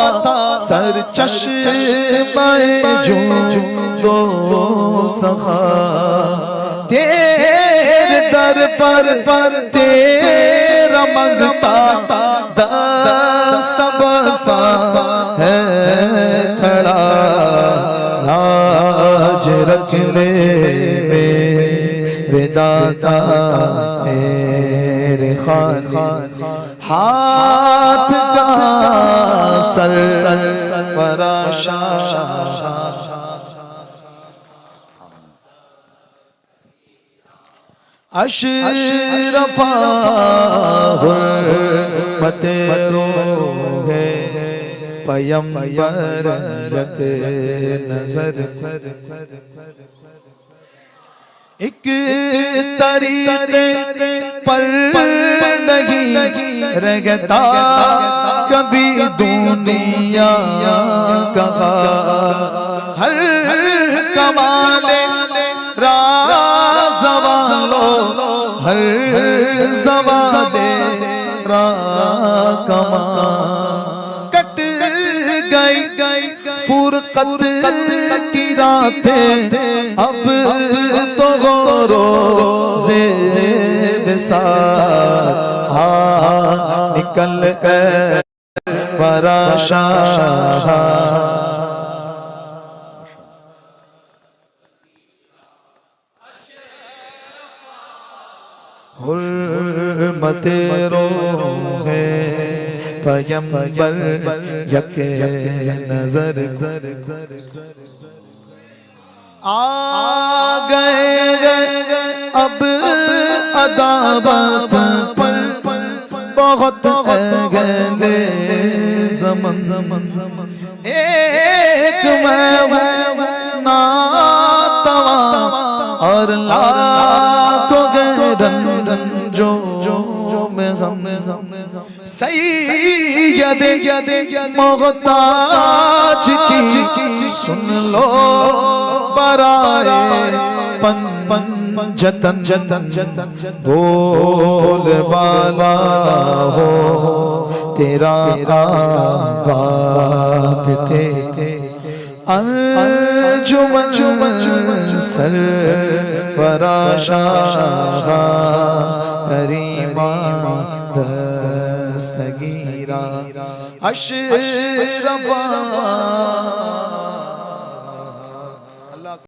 सर चश्मे जो सखा, तेरे दर पर तेरा मंगता बस्ता बस्ता है खड़ा लाज रखने मेरे दाता मेरे खालिक हाथ का सल पराशा अशरफा हुर्मते रोहे पयंबर यक नजर एक तरीके पर नहीं रहता कभी दुनिया का हर कमाले राज़वालो हर ज़वादे राकमा कट गई फुरकत की रातें अब तो रोज़े निकल कर पराशा हुर्मते रोहे पयंबर यके नजर आ गए अब अदावत पर बहुत गले ज़मन एक मैं नातवा और लाखों गैरन जो में हम सैयद मोहताज की सुन लो बराए पन जतन बोल बाला हो तेरा बात थे अंजुमन सर पराशा करीमा दस्तगीरा अशरफा